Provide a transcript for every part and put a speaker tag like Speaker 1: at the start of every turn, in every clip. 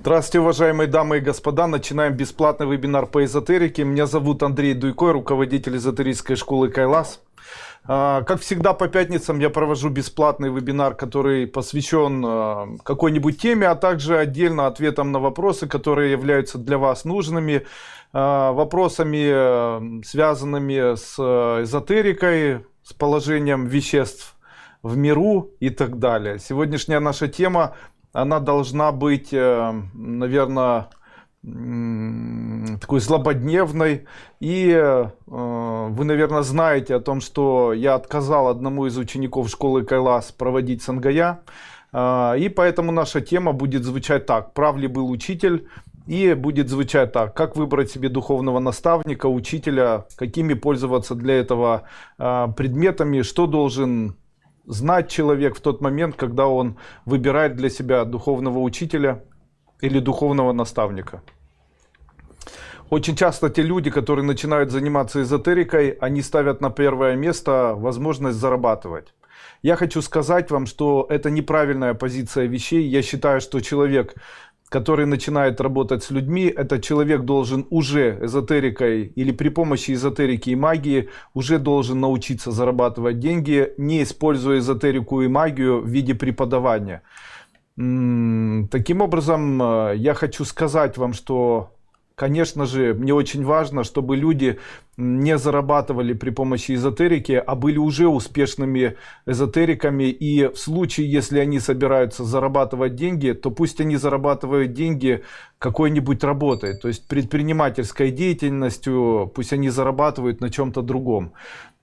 Speaker 1: Здравствуйте, уважаемые дамы и господа. Начинаем бесплатный вебинар по эзотерике. Меня зовут Андрей Дуйко, руководитель эзотерической школы Кайлас. Как всегда, по пятницам я провожу бесплатный вебинар, который посвящен какой-нибудь теме, а также отдельно ответам на вопросы, которые являются для вас нужными. Вопросами, связанными с эзотерикой, с положением веществ в миру и так далее. Сегодняшняя наша тема, она должна быть, наверное, такой злободневной. И вы, наверное, знаете о том, что я отказал одному из учеников школы Кайлас проводить сангая. И поэтому наша тема будет звучать так: прав ли был учитель? И будет звучать так: как выбрать себе духовного наставника, учителя, какими пользоваться для этого предметами, что должен знать человек в тот момент, когда он выбирает для себя духовного учителя или духовного наставника. Очень часто те люди, которые начинают заниматься эзотерикой, они ставят на первое место возможность зарабатывать. Я хочу сказать вам, что это неправильная позиция вещей. Я считаю, что человек, который начинает работать с людьми, этот человек должен уже эзотерикой или при помощи эзотерики и магии уже должен научиться зарабатывать деньги, не используя эзотерику и магию в виде преподавания. Таким образом, я хочу сказать вам, что, конечно же, мне очень важно, чтобы люди не зарабатывали при помощи эзотерики, а были уже успешными эзотериками. И в случае, если они собираются зарабатывать деньги, то пусть они зарабатывают деньги какой-нибудь работой, то есть предпринимательской деятельностью, пусть они зарабатывают на чем-то другом.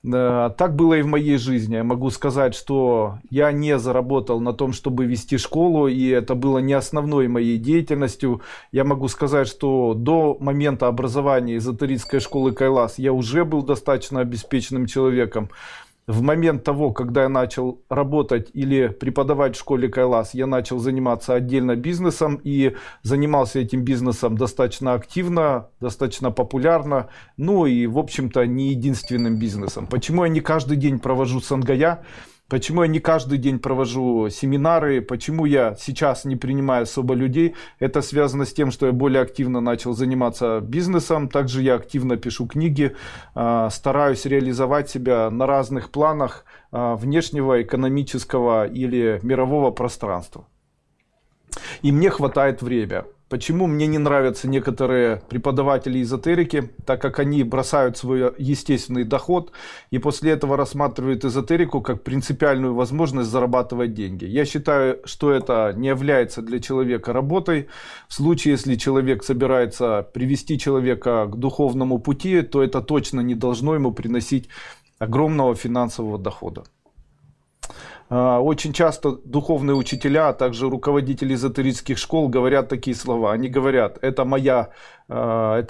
Speaker 1: Так было и в моей жизни. Я могу сказать, что я не заработал на том, чтобы вести школу, и это было не основной моей деятельностью. Я могу сказать, что до момента образования эзотерической школы Кайлас я уже был достаточно обеспеченным человеком. В момент того, когда я начал работать или преподавать в школе Кайлас, я начал заниматься отдельно бизнесом и занимался этим бизнесом достаточно активно, достаточно популярно, ну и в общем-то не единственным бизнесом. Почему я не каждый день провожу сангая? Почему я не каждый день провожу семинары? Почему я сейчас не принимаю особо людей? Это связано с тем, что я более активно начал заниматься бизнесом. Также я активно пишу книги, стараюсь реализовать себя на разных планах внешнего, экономического или мирового пространства. И мне хватает времени. Почему мне не нравятся некоторые преподаватели эзотерики? Так как они бросают свой естественный доход и после этого рассматривают эзотерику как принципиальную возможность зарабатывать деньги. Я считаю, что это не является для человека работой. В случае, если человек собирается привести человека к духовному пути, то это точно не должно ему приносить огромного финансового дохода. Очень часто духовные учителя, а также руководители эзотерических школ говорят такие слова. Они говорят: это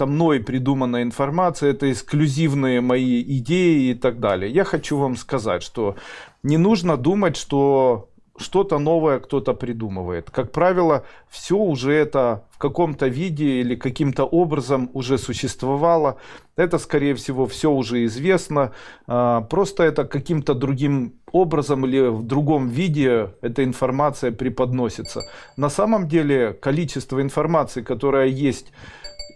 Speaker 1: мной придуманная информация, это эксклюзивные мои идеи и так далее. Я хочу вам сказать, что не нужно думать, что что-то новое кто-то придумывает. Как правило, все уже это в каком-то виде или каким-то образом уже существовало. Это, скорее всего, все уже известно. Просто это каким-то другим образом или в другом виде эта информация преподносится. На самом деле, количество информации, которая есть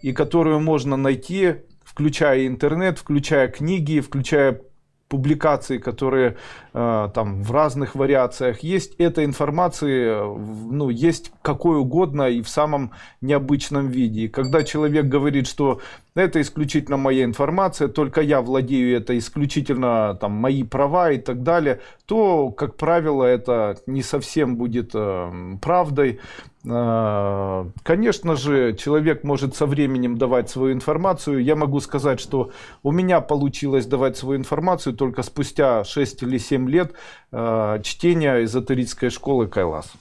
Speaker 1: и которую можно найти, включая интернет, включая книги, включая публикации, которые там в разных вариациях есть, этой информации есть какой угодно и в самом необычном виде. И когда человек говорит, что это исключительно моя информация, только я владею, это исключительно там мои права и так далее, то, как правило, это не совсем будет правдой. Конечно же, человек может со временем давать свою информацию. Я могу сказать, что у меня получилось давать свою информацию только спустя 6 или 7 лет чтения эзотерической школы Кайлас.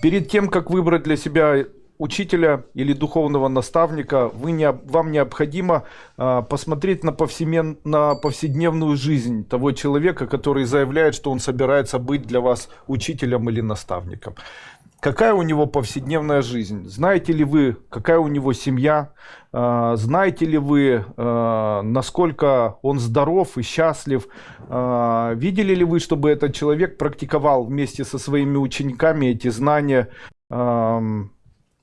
Speaker 1: Перед тем, как выбрать для себя учителя или духовного наставника, вам необходимо посмотреть на повседневную жизнь того человека, который заявляет, что он собирается быть для вас учителем или наставником. Какая у него повседневная жизнь? Знаете ли вы, какая у него семья? Знаете ли вы, насколько он здоров и счастлив? Видели ли вы, чтобы этот человек практиковал вместе со своими учениками эти знания?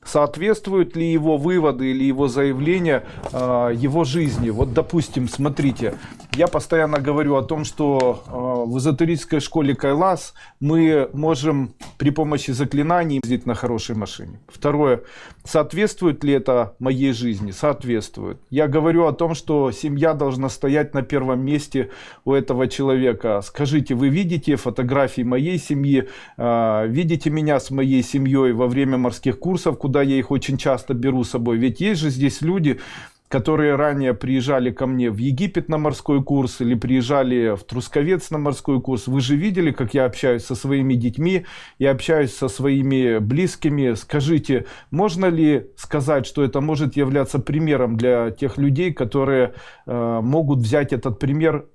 Speaker 1: соответствуют ли его выводы или его заявления его жизни. Вот, допустим, смотрите, я постоянно говорю о том, что в эзотерической школе Кайлас мы можем при помощи заклинаний ездить на хорошей машине. Второе, соответствует ли это моей жизни? Соответствует. Я говорю о том, что семья должна стоять на первом месте у этого человека. Скажите, вы видите фотографии моей семьи, видите меня с моей семьей во время морских курсов, куда я их очень часто беру с собой? Ведь есть же здесь люди, которые ранее приезжали ко мне в Египет на морской курс или приезжали в Трусковец на морской курс. Вы же видели, как я общаюсь со своими детьми, я общаюсь со своими близкими. Скажите, можно ли сказать, что это может являться примером для тех людей, которые могут взять этот пример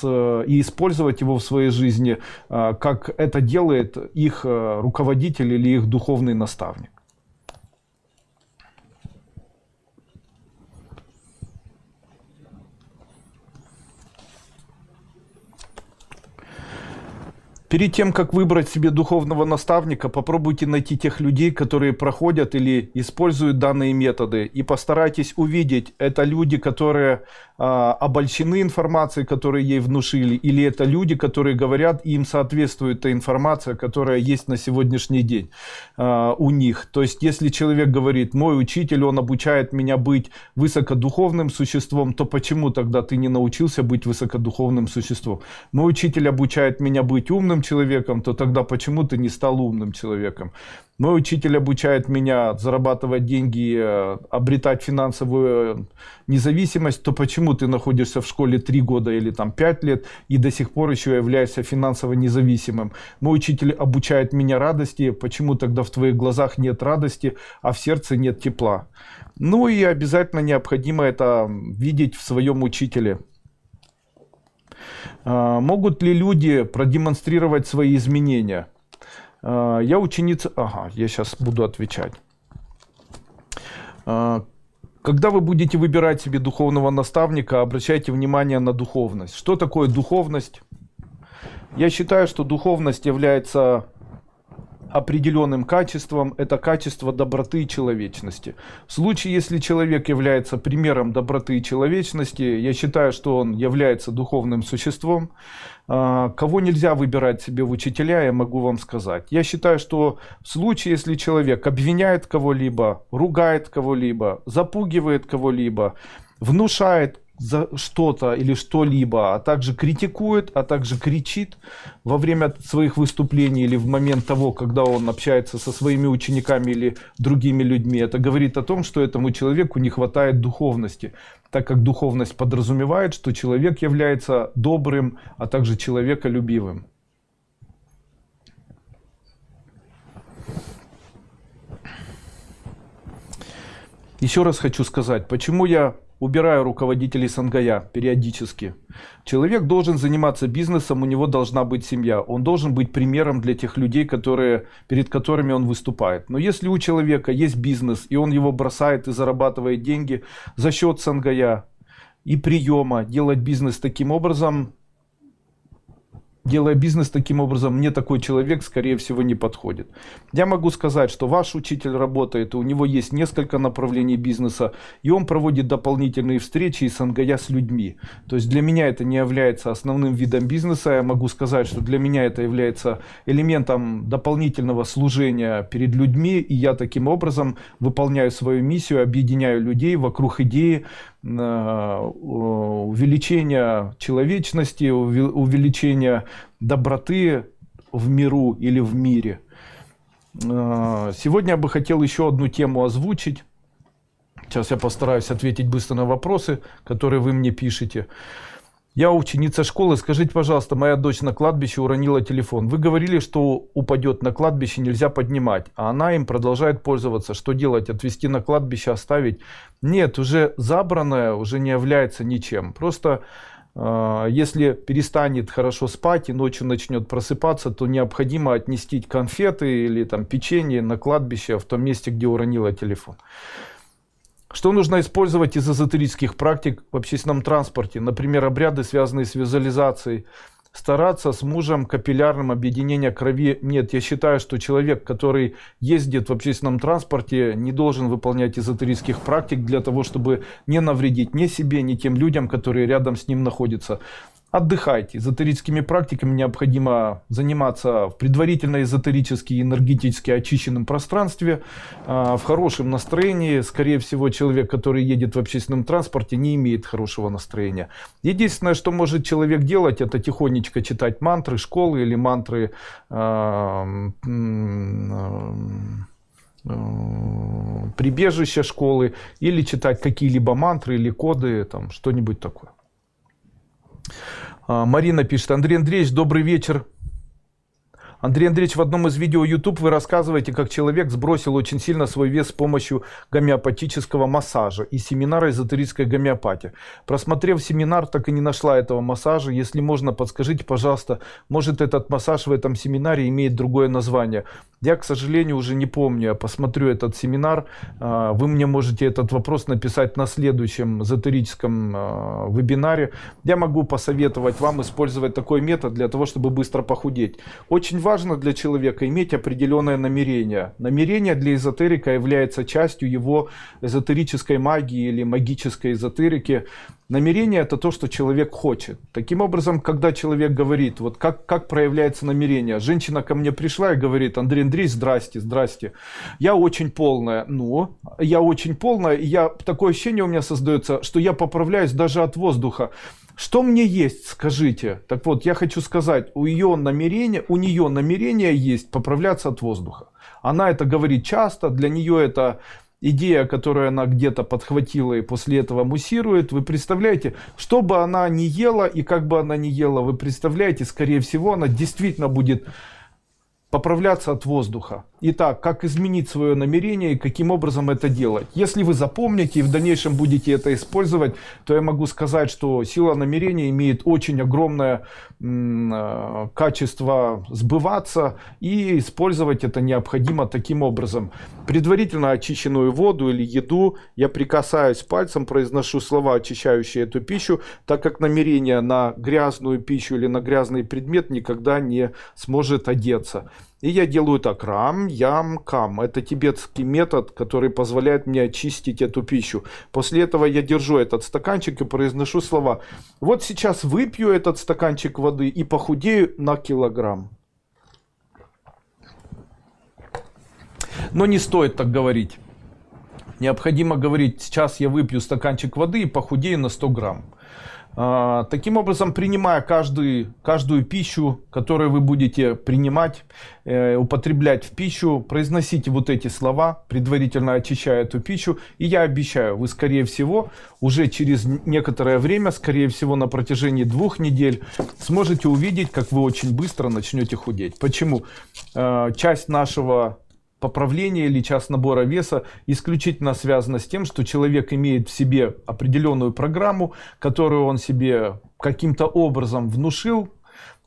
Speaker 1: и использовать его в своей жизни, как это делает их руководитель или их духовный наставник? Перед тем, как выбрать себе духовного наставника, попробуйте найти тех людей, которые проходят или используют данные методы. И постарайтесь увидеть, это люди, которые обольщены информацией, которую ей внушили, или это люди, которые говорят, и им соответствует та информация, которая есть на сегодняшний день у них. То есть, если человек говорит, мой учитель, он обучает меня быть высокодуховным существом, то почему тогда ты не научился быть высокодуховным существом? Мой учитель обучает меня быть умным человеком, то тогда почему ты не стал умным человеком? Мой учитель обучает меня зарабатывать деньги, обретать финансовую независимость, то почему ты находишься в школе 3 года или там 5 лет и до сих пор еще являешься финансово независимым? Мой учитель обучает меня радости, почему тогда в твоих глазах нет радости, а в сердце нет тепла? Ну и обязательно необходимо это видеть в своем учителе. Могут ли люди продемонстрировать свои изменения? Я ученица... Ага, я сейчас буду отвечать. Когда вы будете выбирать себе духовного наставника, обращайте внимание на духовность. Что такое духовность? Я считаю, что духовность является определенным качеством, это качество доброты и человечности. В случае, если человек является примером доброты и человечности, я считаю, что он является духовным существом. Кого нельзя выбирать себе в учителя, я могу вам сказать. Я считаю, что в случае, если человек обвиняет кого-либо, ругает кого-либо, запугивает кого-либо, внушает за что-то или что-либо, а также критикует, а также кричит во время своих выступлений или в момент того, когда он общается со своими учениками или другими людьми, это говорит о том, что этому человеку не хватает духовности, так как духовность подразумевает, что человек является добрым, а также человеколюбивым. Еще раз хочу сказать, почему я убираю руководителей Сангая периодически. Человек должен заниматься бизнесом, у него должна быть семья. Он должен быть примером для тех людей, перед которыми он выступает. Но если у человека есть бизнес, и он его бросает и зарабатывает деньги за счет Сангая и приема, делать бизнес таким образом... Делая бизнес таким образом, мне такой человек, скорее всего, не подходит. Я могу сказать, что ваш учитель работает, и у него есть несколько направлений бизнеса, и он проводит дополнительные встречи и сангая с людьми. То есть для меня это не является основным видом бизнеса. Я могу сказать, что для меня это является элементом дополнительного служения перед людьми, и я таким образом выполняю свою миссию, объединяю людей вокруг идеи увеличения человечности, увеличения доброты в миру или в мире. Сегодня я бы хотел еще одну тему озвучить. Сейчас я постараюсь ответить быстро на вопросы, которые вы мне пишете. Я ученица школы. Скажите, пожалуйста, моя дочь на кладбище уронила телефон. Вы говорили, что упадет на кладбище, нельзя поднимать, а она им продолжает пользоваться. Что делать? Отвезти на кладбище, оставить? Нет, уже забранное уже не является ничем. Просто если перестанет хорошо спать и ночью начнет просыпаться, то необходимо отнести конфеты или там печенье на кладбище в том месте, где уронила телефон. Что нужно использовать из эзотерических практик в общественном транспорте? Например, обряды, связанные с визуализацией, стараться с мужем капиллярным объединение крови нет. Я считаю, что человек, который ездит в общественном транспорте, не должен выполнять эзотерических практик для того, чтобы не навредить ни себе, ни тем людям, которые рядом с ним находятся. Отдыхайте. Эзотерическими практиками необходимо заниматься в предварительно эзотерически и энергетически очищенном пространстве, в хорошем настроении. Скорее всего, человек, который едет в общественном транспорте, не имеет хорошего настроения. Единственное, что может человек делать, это тихонечко читать мантры школы или мантры прибежища школы, или читать какие-либо мантры или коды, там что-нибудь такое. Марина пишет: Андрей Андреевич, добрый вечер. Андрей Андреевич, в одном из видео YouTube вы рассказываете, как человек сбросил очень сильно свой вес с помощью гомеопатического массажа и семинара эзотерической гомеопатии. Просмотрев семинар, так и не нашла этого массажа. Если можно, подскажите, пожалуйста, может этот массаж в этом семинаре имеет другое название. Я, к сожалению, уже не помню. Я посмотрю этот семинар. Вы мне можете этот вопрос написать на следующем эзотерическом вебинаре. Я могу посоветовать вам использовать такой метод для того, чтобы быстро похудеть. Очень важно для человека иметь определенное намерение. Намерение для эзотерика является частью его эзотерической магии или магической эзотерики. Намерение — это то, что человек хочет. Таким образом, когда человек говорит, вот как проявляется намерение. Женщина ко мне пришла и говорит: Андрей Андреевич, здрасте, здрасте. Я очень полная. Ну, я очень полная, и такое ощущение у меня создается, что я поправляюсь даже от воздуха. Что мне есть, скажите? Так вот, я хочу сказать, у нее намерение есть поправляться от воздуха. Она это говорит часто, для нее это идея, которую она где-то подхватила и после этого муссирует. Вы представляете, что бы она ни ела и как бы она ни ела, вы представляете, скорее всего, она действительно будет поправляться от воздуха. Итак, как изменить свое намерение и каким образом это делать? Если вы запомните и в дальнейшем будете это использовать, то я могу сказать, что сила намерения имеет очень огромное качество сбываться, и использовать это необходимо таким образом. Предварительно очищенную воду или еду я прикасаюсь пальцем, произношу слова, очищающие эту пищу, так как намерение на грязную пищу или на грязный предмет никогда не сможет одеться. И я делаю так: рам, ям, кам. Это тибетский метод, который позволяет мне очистить эту пищу. После этого я держу этот стаканчик и произношу слова. Вот сейчас выпью этот стаканчик воды и похудею на килограмм. Но не стоит так говорить. Необходимо говорить: сейчас я выпью стаканчик воды и похудею на 100 грамм. Таким образом, принимая каждую пищу, которую вы будете принимать, употреблять в пищу, произносите вот эти слова, предварительно очищая эту пищу. И я обещаю, вы, скорее всего, уже через некоторое время, скорее всего, на протяжении 2 недель, сможете увидеть, как вы очень быстро начнете худеть. Почему? Часть нашего поправление или часть набора веса исключительно связано с тем, что человек имеет в себе определенную программу, которую он себе каким-то образом внушил.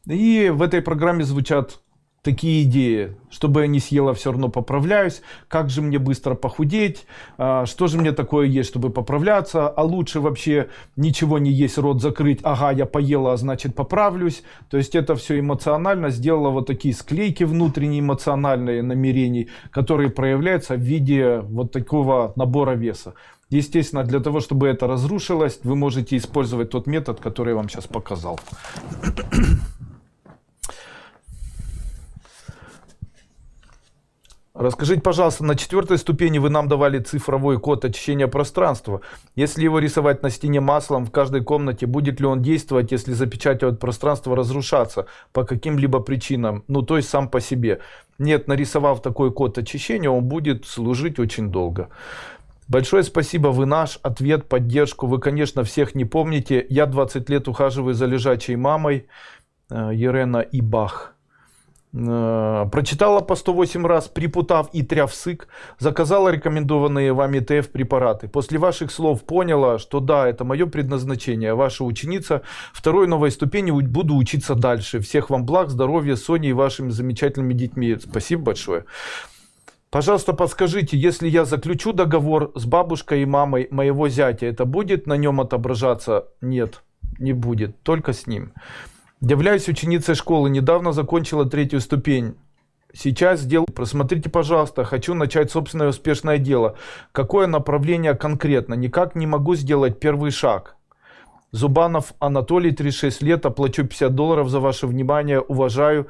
Speaker 1: И в этой программе звучат такие идеи: чтобы я не съела, все равно поправляюсь, как же мне быстро похудеть, что же мне такое есть, чтобы поправляться, а лучше вообще ничего не есть, рот закрыть, ага, я поела, а значит поправлюсь. То есть это все эмоционально сделало вот такие склейки внутренние эмоциональные намерений, которые проявляются в виде вот такого набора веса. Естественно, для того, чтобы это разрушилось, вы можете использовать тот метод, который я вам сейчас показал. Расскажите, пожалуйста, на 4-й ступени вы нам давали цифровой код очищения пространства. Если его рисовать на стене маслом в каждой комнате, будет ли он действовать, если запечатывать пространство, разрушаться по каким-либо причинам? Ну, то есть сам по себе. Нет, нарисовав такой код очищения, он будет служить очень долго. Большое спасибо, вы наш ответ, поддержку. Вы, конечно, всех не помните. Я 20 лет ухаживаю за лежачей мамой. Елена Ибах. Прочитала по 108 раз, припутав и тряв сык, заказала рекомендованные вами ТФ препараты. После ваших слов поняла, что да, это мое предназначение. Ваша ученица 2-й новой ступени, буду учиться дальше. Всех вам благ, здоровья, Соне и вашими замечательными детьми. Спасибо большое. Пожалуйста, подскажите, если я заключу договор с бабушкой и мамой моего зятя, это будет на нем отображаться? Нет, не будет, только с ним. Являюсь ученицей школы, недавно закончила 3-ю ступень. Сейчас сделаю, просмотрите, пожалуйста, хочу начать собственное успешное дело. Какое направление конкретно? Никак не могу сделать первый шаг. Зубанов Анатолий, 36 лет, оплачу $50 за ваше внимание, уважаю.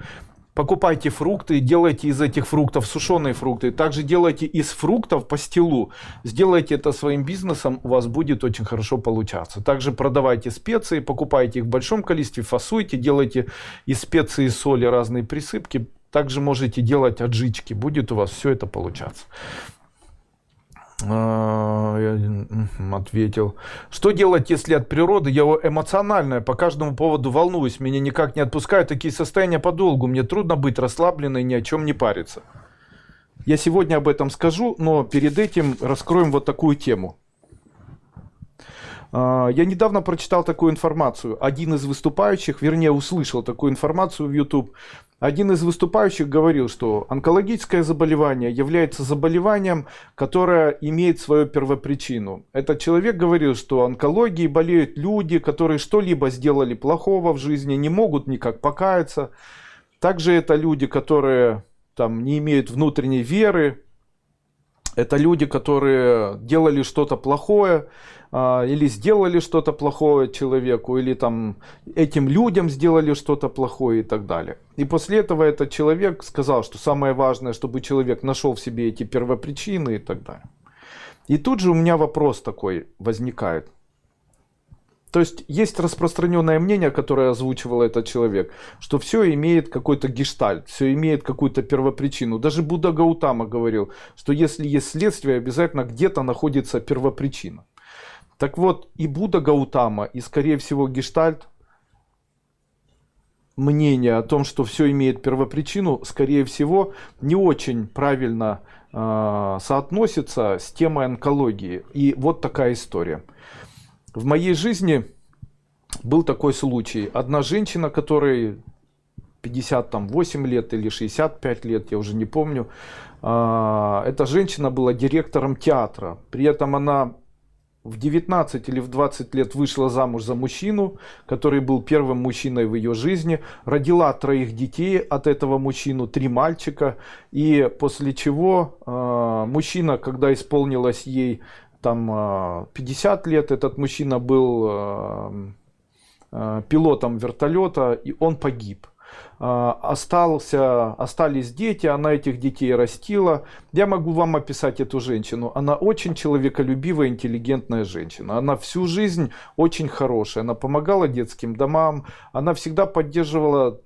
Speaker 1: Покупайте фрукты, делайте из этих фруктов сушеные фрукты. Также делайте из фруктов пастилу. Сделайте это своим бизнесом, у вас будет очень хорошо получаться. Также продавайте специи, покупайте их в большом количестве, фасуйте, делайте из специй и соли разные присыпки. Также можете делать аджички, будет у вас все это получаться. Я ответил. Что делать, если от природы я эмоциональная, по каждому поводу волнуюсь, меня никак не отпускают такие состояния подолгу, мне трудно быть расслабленной, ни о чем не париться. Я сегодня об этом скажу, но перед этим раскроем вот такую тему. Я недавно прочитал такую информацию. Один из выступающих, вернее услышал такую информацию в YouTube. Один из выступающих говорил, что онкологическое заболевание является заболеванием, которое имеет свою первопричину. Этот человек говорил, что онкологией болеют люди, которые что-либо сделали плохого в жизни, не могут никак покаяться. Также это люди, которые там, не имеют внутренней веры. Это люди, которые делали что-то плохое, или сделали что-то плохое человеку, или там этим людям сделали что-то плохое и так далее. И после этого этот человек сказал, что самое важное, чтобы человек нашел в себе эти первопричины и так далее. И тут же у меня вопрос такой возникает. То есть распространенное мнение, которое озвучивал этот человек, что все имеет какой-то гештальт, все имеет какую-то первопричину. Даже Будда Гаутама говорил, что если есть следствие, обязательно где-то находится первопричина. Так вот, и Будда Гаутама, и скорее всего гештальт, мнение о том, что все имеет первопричину, скорее всего, не очень правильно соотносится с темой онкологии. И вот такая история. В моей жизни был такой случай. Одна женщина, которой 58 лет или 65 лет, я уже не помню. Эта женщина была директором театра. При этом она в 19 или в 20 лет вышла замуж за мужчину, который был первым мужчиной в ее жизни. Родила 3 детей от этого мужчины, 3 мальчика. И после чего мужчина, когда исполнилось ей там 50 лет, этот мужчина был пилотом вертолета, и он погиб. Остались дети, она этих детей растила. Я могу вам описать эту женщину. Она очень человеколюбивая, интеллигентная женщина. Она всю жизнь очень хорошая. Она помогала детским домам, она всегда поддерживала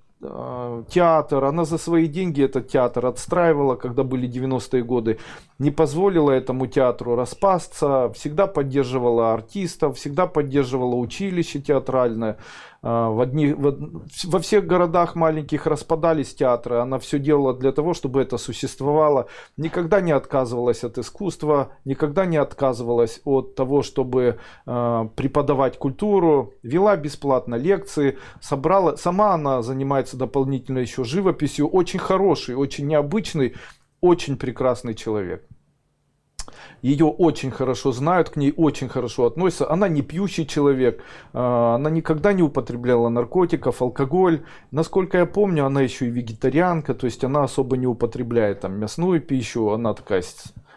Speaker 1: театр, она за свои деньги этот театр отстраивала, когда были 90-е годы, не позволила этому театру распасться, всегда поддерживала артистов, всегда поддерживала училище театральное. Во всех городах маленьких распадались театры, она все делала для того, чтобы это существовало, никогда не отказывалась от искусства, никогда не отказывалась от того, чтобы преподавать культуру, вела бесплатно лекции, сама она занимается дополнительно еще живописью, очень хороший, очень необычный, очень прекрасный человек. Ее очень хорошо знают, к ней очень хорошо относятся. Она не пьющий человек, она никогда не употребляла наркотиков, алкоголь. Насколько я помню, она еще и вегетарианка, то есть она особо не употребляет там мясную пищу. Она такая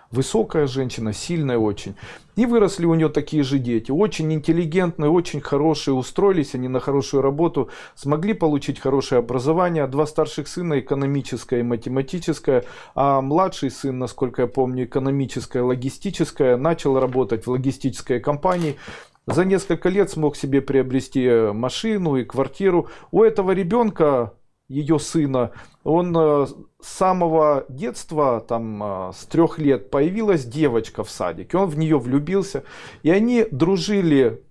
Speaker 1: высокая женщина, сильная очень. И выросли у нее такие же дети, очень интеллигентные, очень хорошие, устроились они на хорошую работу, смогли получить хорошее образование. 2 старших сына, экономическое и математическое, а младший сын, насколько я помню, экономическое, логистическое, начал работать в логистической компании. За несколько лет смог себе приобрести машину и квартиру. У этого ребенка, ее сына, он с самого детства, там, с 3 лет появилась девочка в садике, он в нее влюбился, и они дружили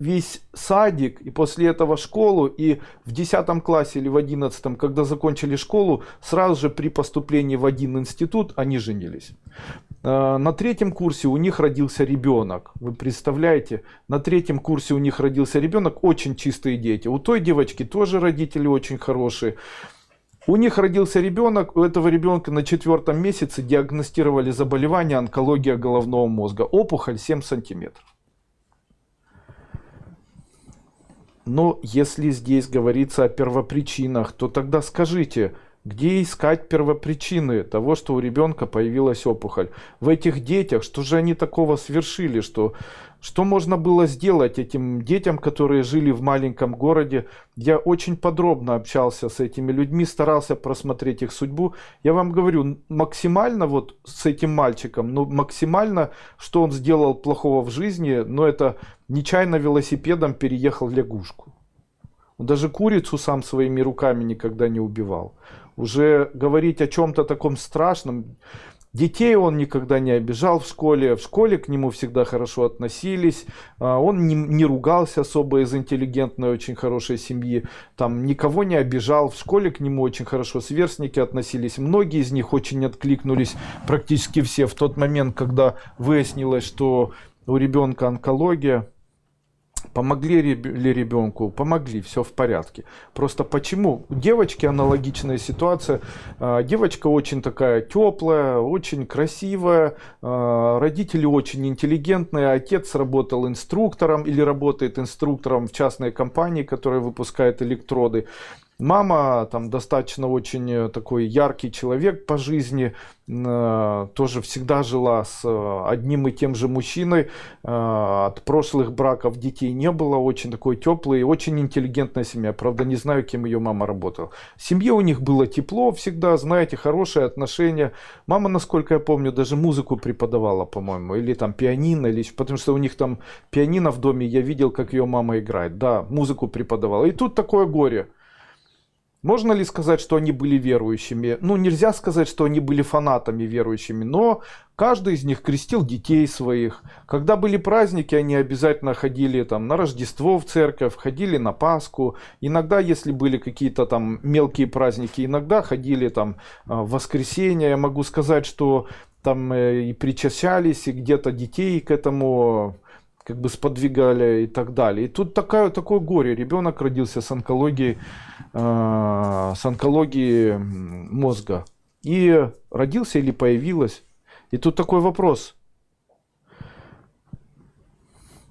Speaker 1: весь садик, и после этого школу, и в 10 классе или в 11, когда закончили школу, сразу же при поступлении в один институт они женились. На 3-м курсе у них родился ребенок. Вы представляете, на 3-м курсе у них родился ребенок, очень чистые дети. У той девочки тоже родители очень хорошие. У них родился ребенок, у этого ребенка на 4-м месяце диагностировали заболевание онкология головного мозга, опухоль 7 сантиметров. Но если здесь говорится о первопричинах, то тогда скажите, где искать первопричины того, что у ребенка появилась опухоль? В этих детях, что же они такого совершили, что можно было сделать этим детям, которые жили в маленьком городе? Я очень подробно общался с этими людьми, старался просмотреть их судьбу. Я вам говорю, максимально вот с этим мальчиком, ну максимально, что он сделал плохого в жизни, но это нечаянно велосипедом переехал лягушку. Он даже курицу сам своими руками никогда не убивал. Уже говорить о чем-то таком страшном. Детей он никогда не обижал в школе к нему всегда хорошо относились, он не ругался особо из интеллигентной, очень хорошей семьи, там никого не обижал, в школе к нему очень хорошо сверстники относились, многие из них очень откликнулись, практически все, в тот момент, когда выяснилось, что у ребенка онкология. Помогли ли ребенку? Помогли, все в порядке. Просто почему? У девочки аналогичная ситуация. Девочка очень такая теплая, очень красивая, родители очень интеллигентные, отец работал инструктором или работает инструктором в частной компании, которая выпускает электроды. Мама там достаточно очень такой яркий человек по жизни, тоже всегда жила с одним и тем же мужчиной, от прошлых браков детей не было, очень такой теплый, очень интеллигентная семья, правда не знаю, кем ее мама работала. В семье у них было тепло всегда, знаете, хорошие отношения. Мама, насколько я помню, даже музыку преподавала, по-моему, или там пианино, или потому что у них там пианино в доме, я видел, как ее мама играет, да, музыку преподавала. И тут такое горе. Можно ли сказать, что они были верующими? Ну, нельзя сказать, что они были фанатами верующими, но каждый из них крестил детей своих. Когда были праздники, они обязательно ходили там на Рождество в церковь, ходили на Пасху. Иногда, если были какие-то там мелкие праздники, иногда ходили там в воскресенье. Я могу сказать, что там и причащались, и где-то детей к этому как бы сподвигали и так далее. И тут такое горе. Ребенок родился с онкологией мозга. И родился или появилась. И тут такой вопрос.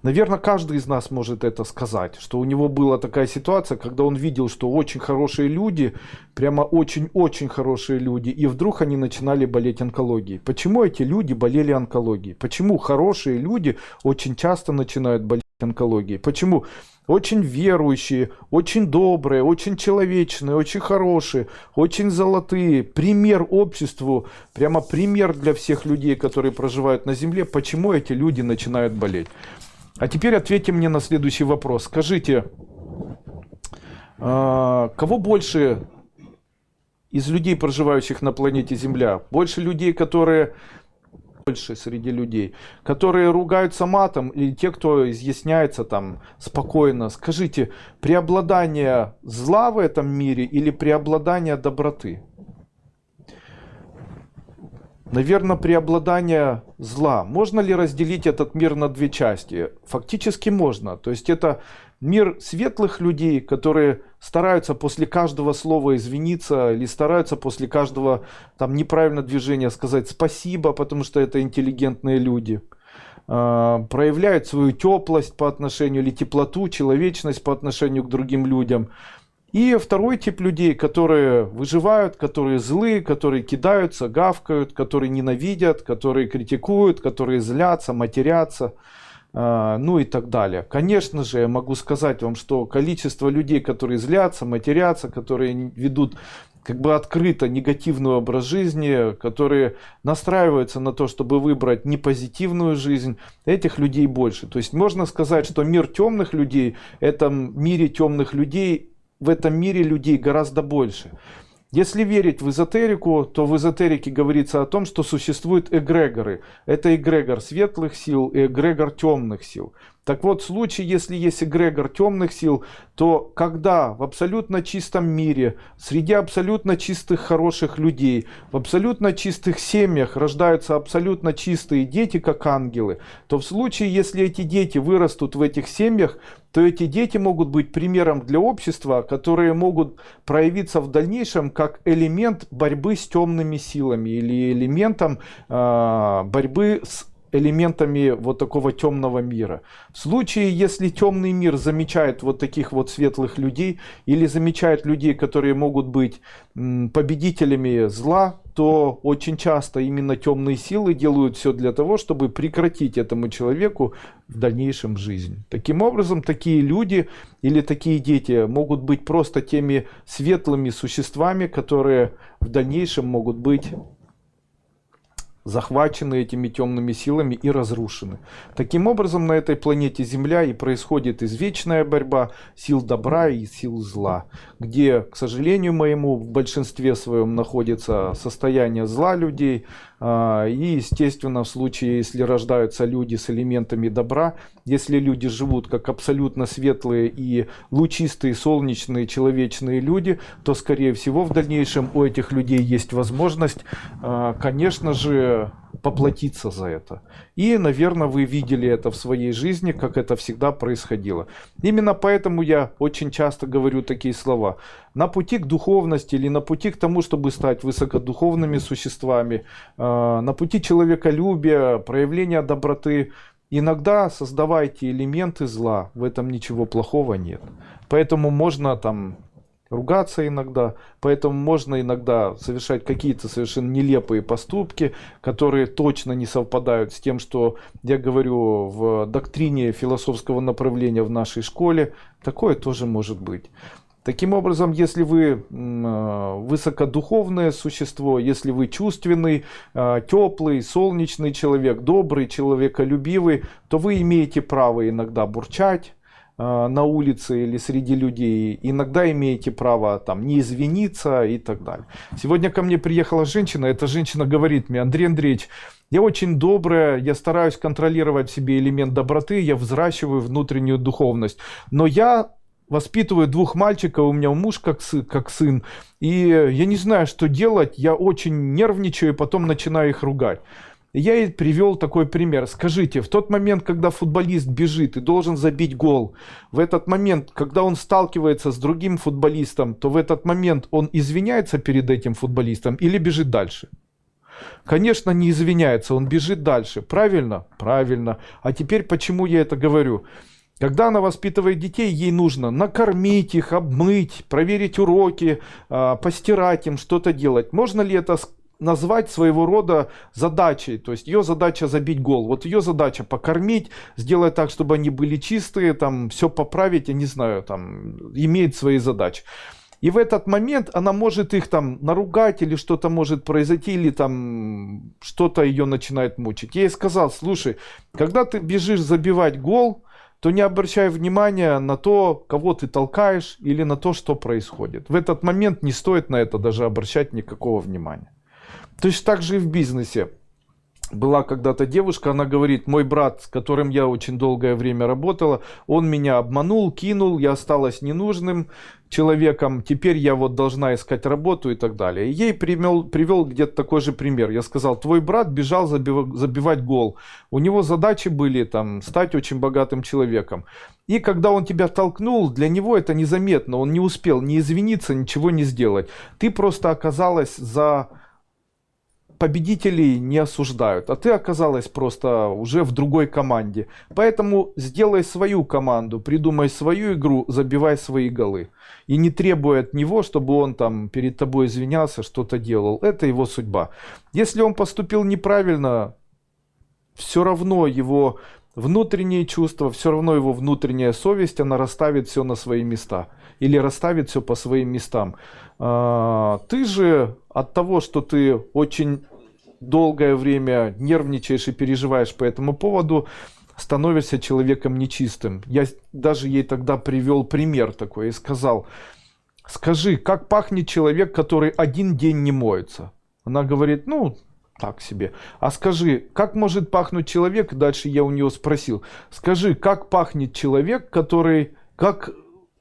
Speaker 1: Наверное, каждый из нас может это сказать, что у него была такая ситуация, когда он видел, что очень хорошие люди, прямо очень-очень хорошие люди, и вдруг они начинали болеть онкологией. Почему эти люди болели онкологией? Почему хорошие люди очень часто начинают болеть онкологией? Почему очень верующие, очень добрые, очень человечные, очень хорошие, очень золотые, пример обществу, прямо пример для всех людей, которые проживают на земле, почему эти люди начинают болеть? А теперь ответьте мне на следующий вопрос. Скажите, кого больше из людей, проживающих на планете Земля? Больше людей, которые больше среди людей, которые ругаются матом, или те, кто изъясняется там спокойно? Скажите, преобладание зла в этом мире или преобладание доброты? Наверное, преобладание зла. Можно ли разделить этот мир на две части? Фактически можно. То есть это мир светлых людей, которые стараются после каждого слова извиниться или стараются после каждого там неправильного движения сказать спасибо, потому что это интеллигентные люди. Проявляют свою теплость по отношению или теплоту, человечность по отношению к другим людям. И второй тип людей, которые выживают, которые злые, которые кидаются, гавкают, которые ненавидят, которые критикуют, которые злятся, матерятся, ну и так далее. Конечно же, я могу сказать вам, что количество людей, которые злятся, матерятся, которые ведут как бы открыто негативный образ жизни, которые настраиваются на то, чтобы выбрать непозитивную жизнь, этих людей больше. То есть можно сказать, что мир темных людей, в этом мире темных людей, в этом мире людей гораздо больше. Если верить в эзотерику, то в эзотерике говорится о том, что существуют эгрегоры. Это эгрегор светлых сил и эгрегор темных сил. Так вот, в случае, если есть эгрегор темных сил, то когда в абсолютно чистом мире, среди абсолютно чистых хороших людей, в абсолютно чистых семьях рождаются абсолютно чистые дети, как ангелы, то в случае, если эти дети вырастут в этих семьях, то эти дети могут быть примером для общества, которые могут проявиться в дальнейшем как элемент борьбы с темными силами или элементом борьбы с элементами вот такого темного мира. В случае, если темный мир замечает вот таких вот светлых людей или замечает людей, которые могут быть победителями зла, то очень часто именно темные силы делают все для того, чтобы прекратить этому человеку в дальнейшем жизнь. Таким образом, такие люди или такие дети могут быть просто теми светлыми существами, которые в дальнейшем могут быть захвачены этими темными силами и разрушены. Таким образом, на этой планете Земля и происходит извечная борьба сил добра и сил зла, где, к сожалению моему, в большинстве своем находится состояние зла людей, и, естественно, в случае, если рождаются люди с элементами добра, если люди живут как абсолютно светлые и лучистые, солнечные, человечные люди, то, скорее всего, в дальнейшем у этих людей есть возможность, конечно же, поплатиться за это. И, наверное, вы видели это в своей жизни, как это всегда происходило. Именно поэтому я очень часто говорю такие слова. На пути к духовности или на пути к тому, чтобы стать высокодуховными существами, на пути человеколюбия, проявления доброты, иногда создавайте элементы зла. В этом ничего плохого нет. Поэтому можно там ругаться иногда, поэтому можно иногда совершать какие-то совершенно нелепые поступки, которые точно не совпадают с тем, что я говорю в доктрине философского направления в нашей школе. Такое тоже может быть. Таким образом, если вы высокодуховное существо, если вы чувственный, теплый, солнечный человек, добрый, человеколюбивый, то вы имеете право иногда бурчать на улице или среди людей, иногда имеете право там не извиниться и так далее. Сегодня ко мне приехала женщина, эта женщина говорит мне: Андрей Андреевич, я очень добрая, я стараюсь контролировать в себе элемент доброты, я взращиваю внутреннюю духовность, но я воспитываю 2 мальчиков, у меня муж как сын, и я не знаю, что делать, я очень нервничаю и потом начинаю их ругать. Я ей привел такой пример. Скажите, в тот момент, когда футболист бежит и должен забить гол, в этот момент, когда он сталкивается с другим футболистом, то в этот момент он извиняется перед этим футболистом или бежит дальше? Конечно, не извиняется, он бежит дальше. Правильно? Правильно. А теперь почему я это говорю? Когда она воспитывает детей, ей нужно накормить их, обмыть, проверить уроки, постирать им, что-то делать. Можно ли это назвать своего рода задачей? То есть ее задача забить гол. Вот ее задача покормить, сделать так, чтобы они были чистые, там все поправить, я не знаю, там имеет свои задачи. И в этот момент она может их там наругать, или что-то может произойти, или там что-то ее начинает мучить. Я ей сказал: слушай, когда ты бежишь забивать гол, то не обращай внимания на то, кого ты толкаешь, или на то, что происходит. В этот момент не стоит на это даже обращать никакого внимания. Точно так же и в бизнесе. Была когда-то девушка, она говорит: мой брат, с которым я очень долгое время работала, он меня обманул, кинул, я осталась ненужным человеком, теперь я вот должна искать работу и так далее. И ей привел где-то такой же пример. Я сказал: твой брат бежал забивать гол, у него задачи были там стать очень богатым человеком. И когда он тебя толкнул, для него это незаметно, он не успел ни извиниться, ничего не сделать. Ты просто оказалась за... Победителей не осуждают, а ты оказалась просто уже в другой команде. Поэтому сделай свою команду, придумай свою игру, забивай свои голы. И не требуй от него, чтобы он там перед тобой извинялся, что-то делал. Это его судьба. Если он поступил неправильно, все равно его внутренние чувства, все равно его внутренняя совесть, она расставит все на свои места. Или расставит все по своим местам. Ты же от того, что ты очень долгое время нервничаешь и переживаешь по этому поводу, становишься человеком нечистым. Я даже ей тогда привел пример такой и сказал: скажи, как пахнет человек, который 1 день не моется? Она говорит: ну, так себе. А скажи, как может пахнуть человек? Дальше я у нее спросил: скажи, как пахнет человек, который...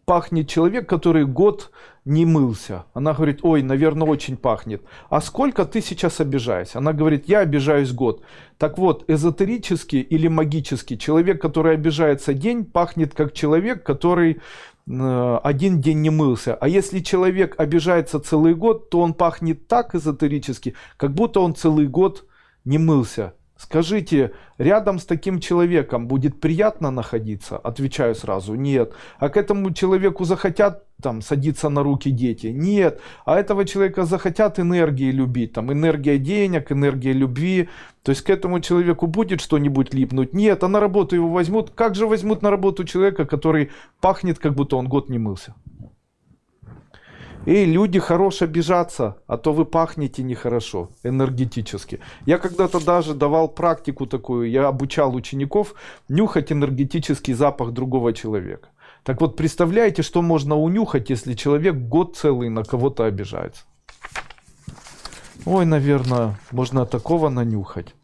Speaker 1: пахнет человек, который год не мылся? Она говорит: ой, наверное, очень пахнет. А сколько ты сейчас обижаешься? Она говорит: я обижаюсь год. Так вот, эзотерически или магически, человек, который обижается день, пахнет как человек, который 1 день не мылся. А если человек обижается целый год, то он пахнет так эзотерически, как будто он целый год не мылся. Скажите, рядом с таким человеком будет приятно находиться? Отвечаю сразу, нет. А к этому человеку захотят там садиться на руки дети? Нет. А этого человека захотят энергии любить, там энергия денег, энергия любви. То есть к этому человеку будет что-нибудь липнуть? Нет. А на работу его возьмут? Как же возьмут на работу человека, который пахнет, как будто он год не мылся? Эй, люди, хорош обижаться, а то вы пахнете нехорошо, энергетически. Я когда-то даже давал практику такую, я обучал учеников нюхать энергетический запах другого человека. Так вот, представляете, что можно унюхать, если человек год целый на кого-то обижается? Ой, наверное, можно такого нанюхать.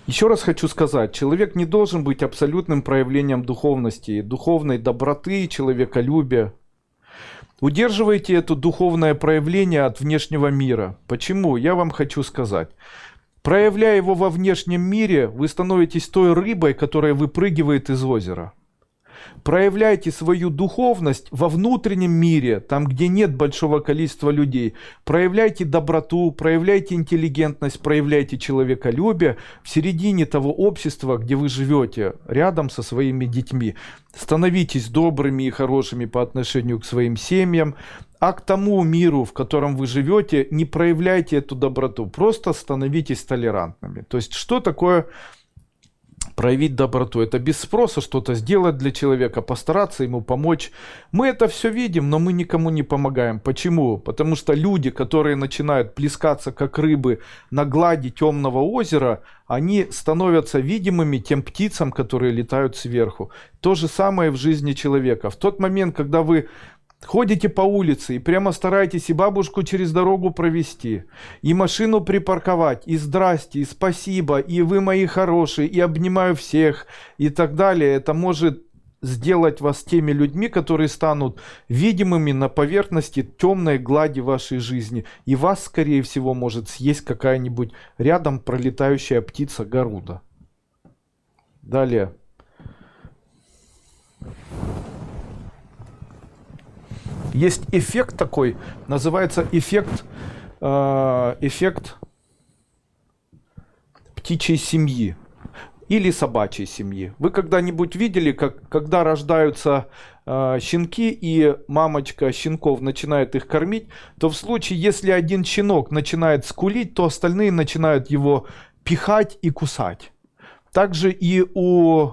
Speaker 1: Еще раз хочу сказать, человек не должен быть абсолютным проявлением духовности, духовной доброты, человеколюбия. Удерживайте это духовное проявление от внешнего мира. Почему? Я вам хочу сказать. Проявляя его во внешнем мире, вы становитесь той рыбой, которая выпрыгивает из озера. Проявляйте свою духовность во внутреннем мире, там, где нет большого количества людей. Проявляйте доброту, проявляйте интеллигентность, проявляйте человеколюбие в середине того общества, где вы живете, рядом со своими детьми. Становитесь добрыми и хорошими по отношению к своим семьям, а к тому миру, в котором вы живете, не проявляйте эту доброту, просто становитесь толерантными. То есть, что такое проявить доброту? Это без спроса что-то сделать для человека, постараться ему помочь. Мы это все видим, но мы никому не помогаем. Почему? Потому что люди, которые начинают плескаться как рыбы на глади темного озера, они становятся видимыми тем птицам, которые летают сверху. То же самое в жизни человека. В тот момент, когда вы ходите по улице и прямо стараетесь и бабушку через дорогу провести, и машину припарковать, и здрасте, и спасибо, и вы мои хорошие, и обнимаю всех, и так далее. Это может сделать вас теми людьми, которые станут видимыми на поверхности темной глади вашей жизни. И вас, скорее всего, может съесть какая-нибудь рядом пролетающая птица Гаруда. Далее. Есть эффект такой, называется эффект птичьей семьи или собачьей семьи. Вы когда-нибудь видели, когда рождаются щенки и мамочка щенков начинает их кормить, то в случае, если один щенок начинает скулить, то остальные начинают его пихать и кусать. Также и у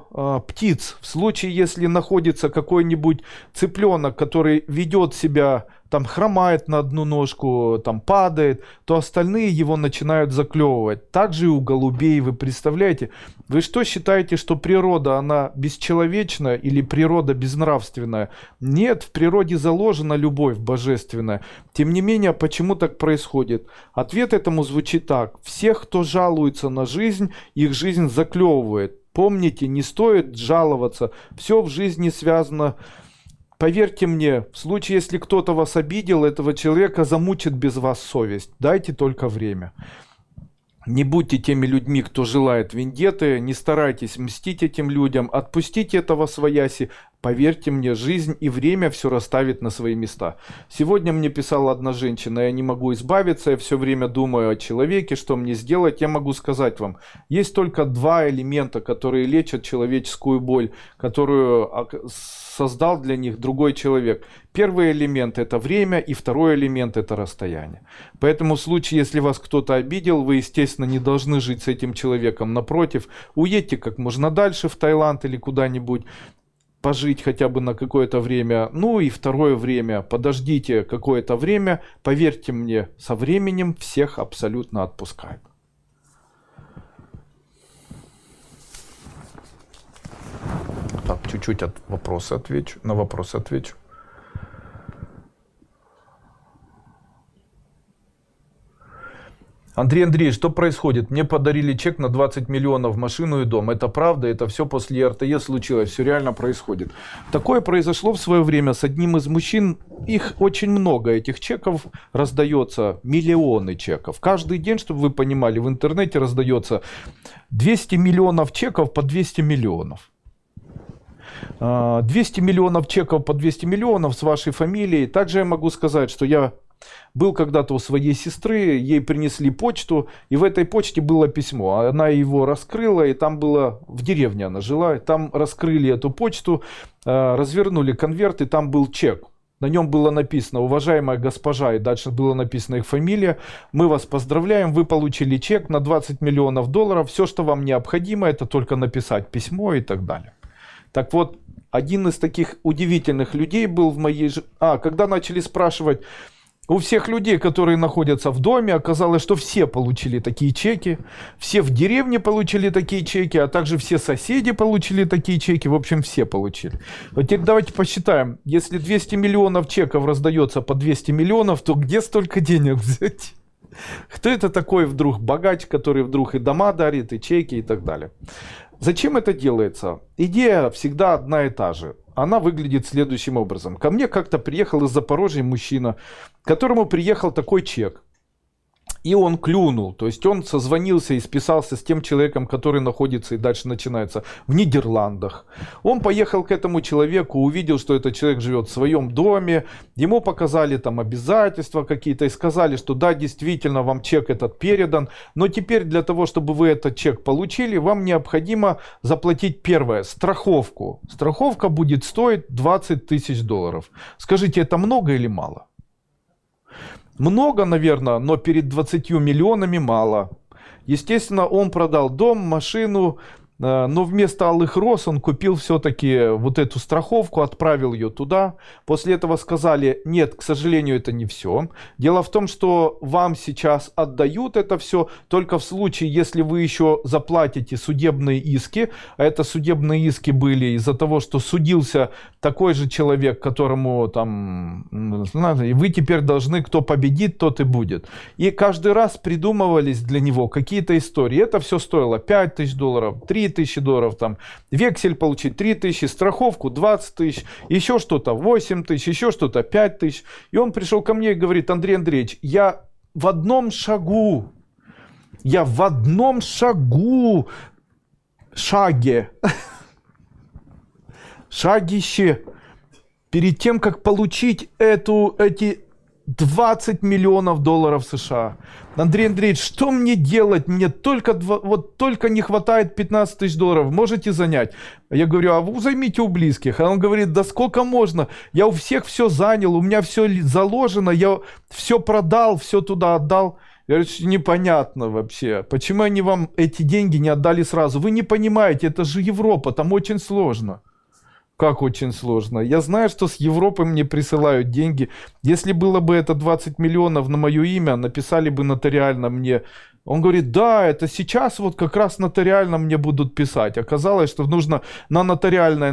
Speaker 1: птиц, в случае, если находится какой-нибудь цыпленок, который ведет себя, там хромает на одну ножку, там падает, то остальные его начинают заклевывать. Также и у голубей, вы представляете? Вы что считаете, что природа, она бесчеловечная или природа безнравственная? Нет, в природе заложена любовь божественная. Тем не менее, почему так происходит? Ответ этому звучит так. Всех, кто жалуется на жизнь, их жизнь заклевывает. Помните, не стоит жаловаться. Все в жизни связано. Поверьте мне, в случае, если кто-то вас обидел, этого человека замучит без вас совесть. Дайте только время. Не будьте теми людьми, кто желает вендетты, не старайтесь мстить этим людям, отпустите это восвояси. Поверьте мне, жизнь и время все расставит на свои места. Сегодня мне писала одна женщина: я не могу избавиться, я все время думаю о человеке, что мне сделать. Я могу сказать вам, есть только два элемента, которые лечат человеческую боль, которую создал для них другой человек. Первый элемент — это время, и второй элемент — это расстояние. Поэтому в случае, если вас кто-то обидел, вы, естественно, не должны жить с этим человеком. Напротив, уедьте как можно дальше в Таиланд или куда-нибудь, пожить хотя бы на какое-то время. Ну и второе время, подождите какое-то время. Поверьте мне, со временем всех абсолютно отпускают. Так, чуть-чуть на вопросы отвечу. Андрей Андреевич, что происходит? Мне подарили чек на 20 миллионов, машину и дом. Это правда? Это все после РТЕ случилось? Все реально происходит. Такое произошло в свое время с одним из мужчин. Их очень много, этих чеков раздается, миллионы чеков. Каждый день, чтобы вы понимали, в интернете раздается 200 миллионов чеков по 200 миллионов. 200 миллионов чеков по 200 миллионов с вашей фамилией. Также я могу сказать, что я был когда-то у своей сестры, ей принесли почту, и в этой почте было письмо. Она его раскрыла, и там было, в деревне она жила, и там раскрыли эту почту, развернули конверт, и там был чек. На нем было написано: уважаемая госпожа, и дальше было написано их фамилия. Мы вас поздравляем, вы получили чек на 20 миллионов долларов. Все, что вам необходимо, это только написать письмо и так далее. Так вот, один из таких удивительных людей был в моей жизни. Когда начали спрашивать у всех людей, которые находятся в доме, оказалось, что все получили такие чеки. Все в деревне получили такие чеки, а также все соседи получили такие чеки. В общем, все получили. Вот теперь давайте посчитаем. Если 200 миллионов чеков раздается по 200 миллионов, то где столько денег взять? Кто это такой вдруг богач, который вдруг и дома дарит, и чеки, и так далее? Зачем это делается? Идея всегда одна и та же. Она выглядит следующим образом. Ко мне как-то приехал из Запорожья мужчина, которому приехал такой чек. И он клюнул, то есть он созвонился и списался с тем человеком, который находится, и дальше начинается, в Нидерландах. Он поехал к этому человеку, увидел, что этот человек живет в своем доме, ему показали там обязательства какие-то и сказали, что да, действительно, вам чек этот передан, но теперь для того, чтобы вы этот чек получили, вам необходимо заплатить первое, страховку. Страховка будет стоить 20 тысяч долларов. Скажите, это много или мало? Много, наверное, но перед 20 миллионами мало. Естественно, он продал дом, машину, но вместо алых роз он купил все-таки вот эту страховку, отправил ее туда. После этого сказали: нет, к сожалению, это не все. Дело в том, что вам сейчас отдают это все только в случае, если вы еще заплатите судебные иски. А это судебные иски были из-за того, что судился такой же человек, которому там, и вы теперь должны, кто победит, тот и будет. И каждый раз придумывались для него какие-то истории. Это все стоило 5 тысяч долларов, 3 тысячи долларов, там, вексель получить 3 тысячи, страховку 20 тысяч, еще что-то 8 тысяч, еще что-то 5 тысяч. И он пришел ко мне и говорит: Андрей Андреевич, я в одном шаге, шагище, перед тем, как получить эти 20 миллионов долларов США. Андрей Андреевич, что мне делать? Мне только не хватает 15 тысяч долларов. Можете занять? Я говорю: а вы займите у близких. А он говорит: да сколько можно? Я у всех все занял, у меня все заложено, я все продал, все туда отдал. Я говорю: непонятно вообще, почему они вам эти деньги не отдали сразу? Вы не понимаете, это же Европа, там очень сложно. Как очень сложно? Я знаю, что с Европы мне присылают деньги. Если было бы это 20 миллионов на мое имя, написали бы нотариально мне. Он говорит: да, это сейчас вот как раз нотариально мне будут писать. Оказалось, что нужно на нотариальное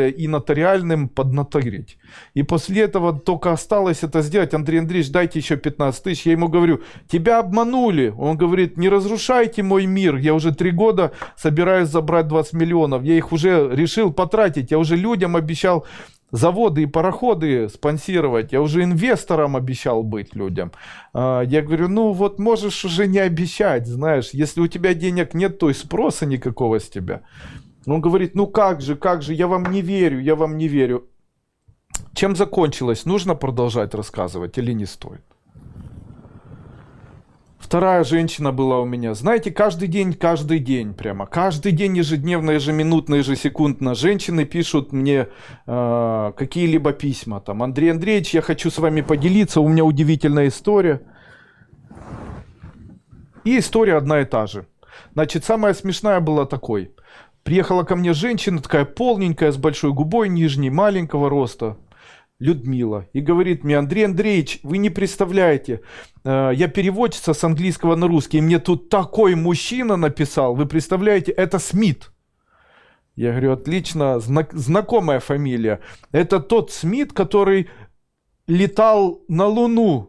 Speaker 1: и нотариальным поднотарить. И после этого только осталось это сделать. Андрей Андреевич, дайте еще 15 тысяч. Я ему говорю: тебя обманули. Он говорит: не разрушайте мой мир. Я уже 3 года собираюсь забрать 20 миллионов. Я их уже решил потратить. Я уже людям обещал заводы и пароходы спонсировать. Я уже инвестором обещал быть людям. Я говорю: ну вот можешь уже не обещать, знаешь. Если у тебя денег нет, то и спроса никакого с тебя. Он говорит: ну как же, я вам не верю. Чем закончилось? Нужно продолжать рассказывать или не стоит? Вторая женщина была у меня. Знаете, каждый день, прямо. Каждый день, ежедневно, ежеминутно, ежесекундно женщины пишут мне какие-либо письма. Там: Андрей Андреевич, я хочу с вами поделиться, у меня удивительная история. И история одна и та же. Значит, самая смешная была такой. Приехала ко мне женщина, такая полненькая, с большой губой, нижней, маленького роста. Людмила. И говорит мне: Андрей Андреевич, вы не представляете, я переводчица с английского на русский, и мне тут такой мужчина написал, вы представляете, это Смит. Я говорю: отлично, знакомая фамилия. Это тот Смит, который летал на Луну.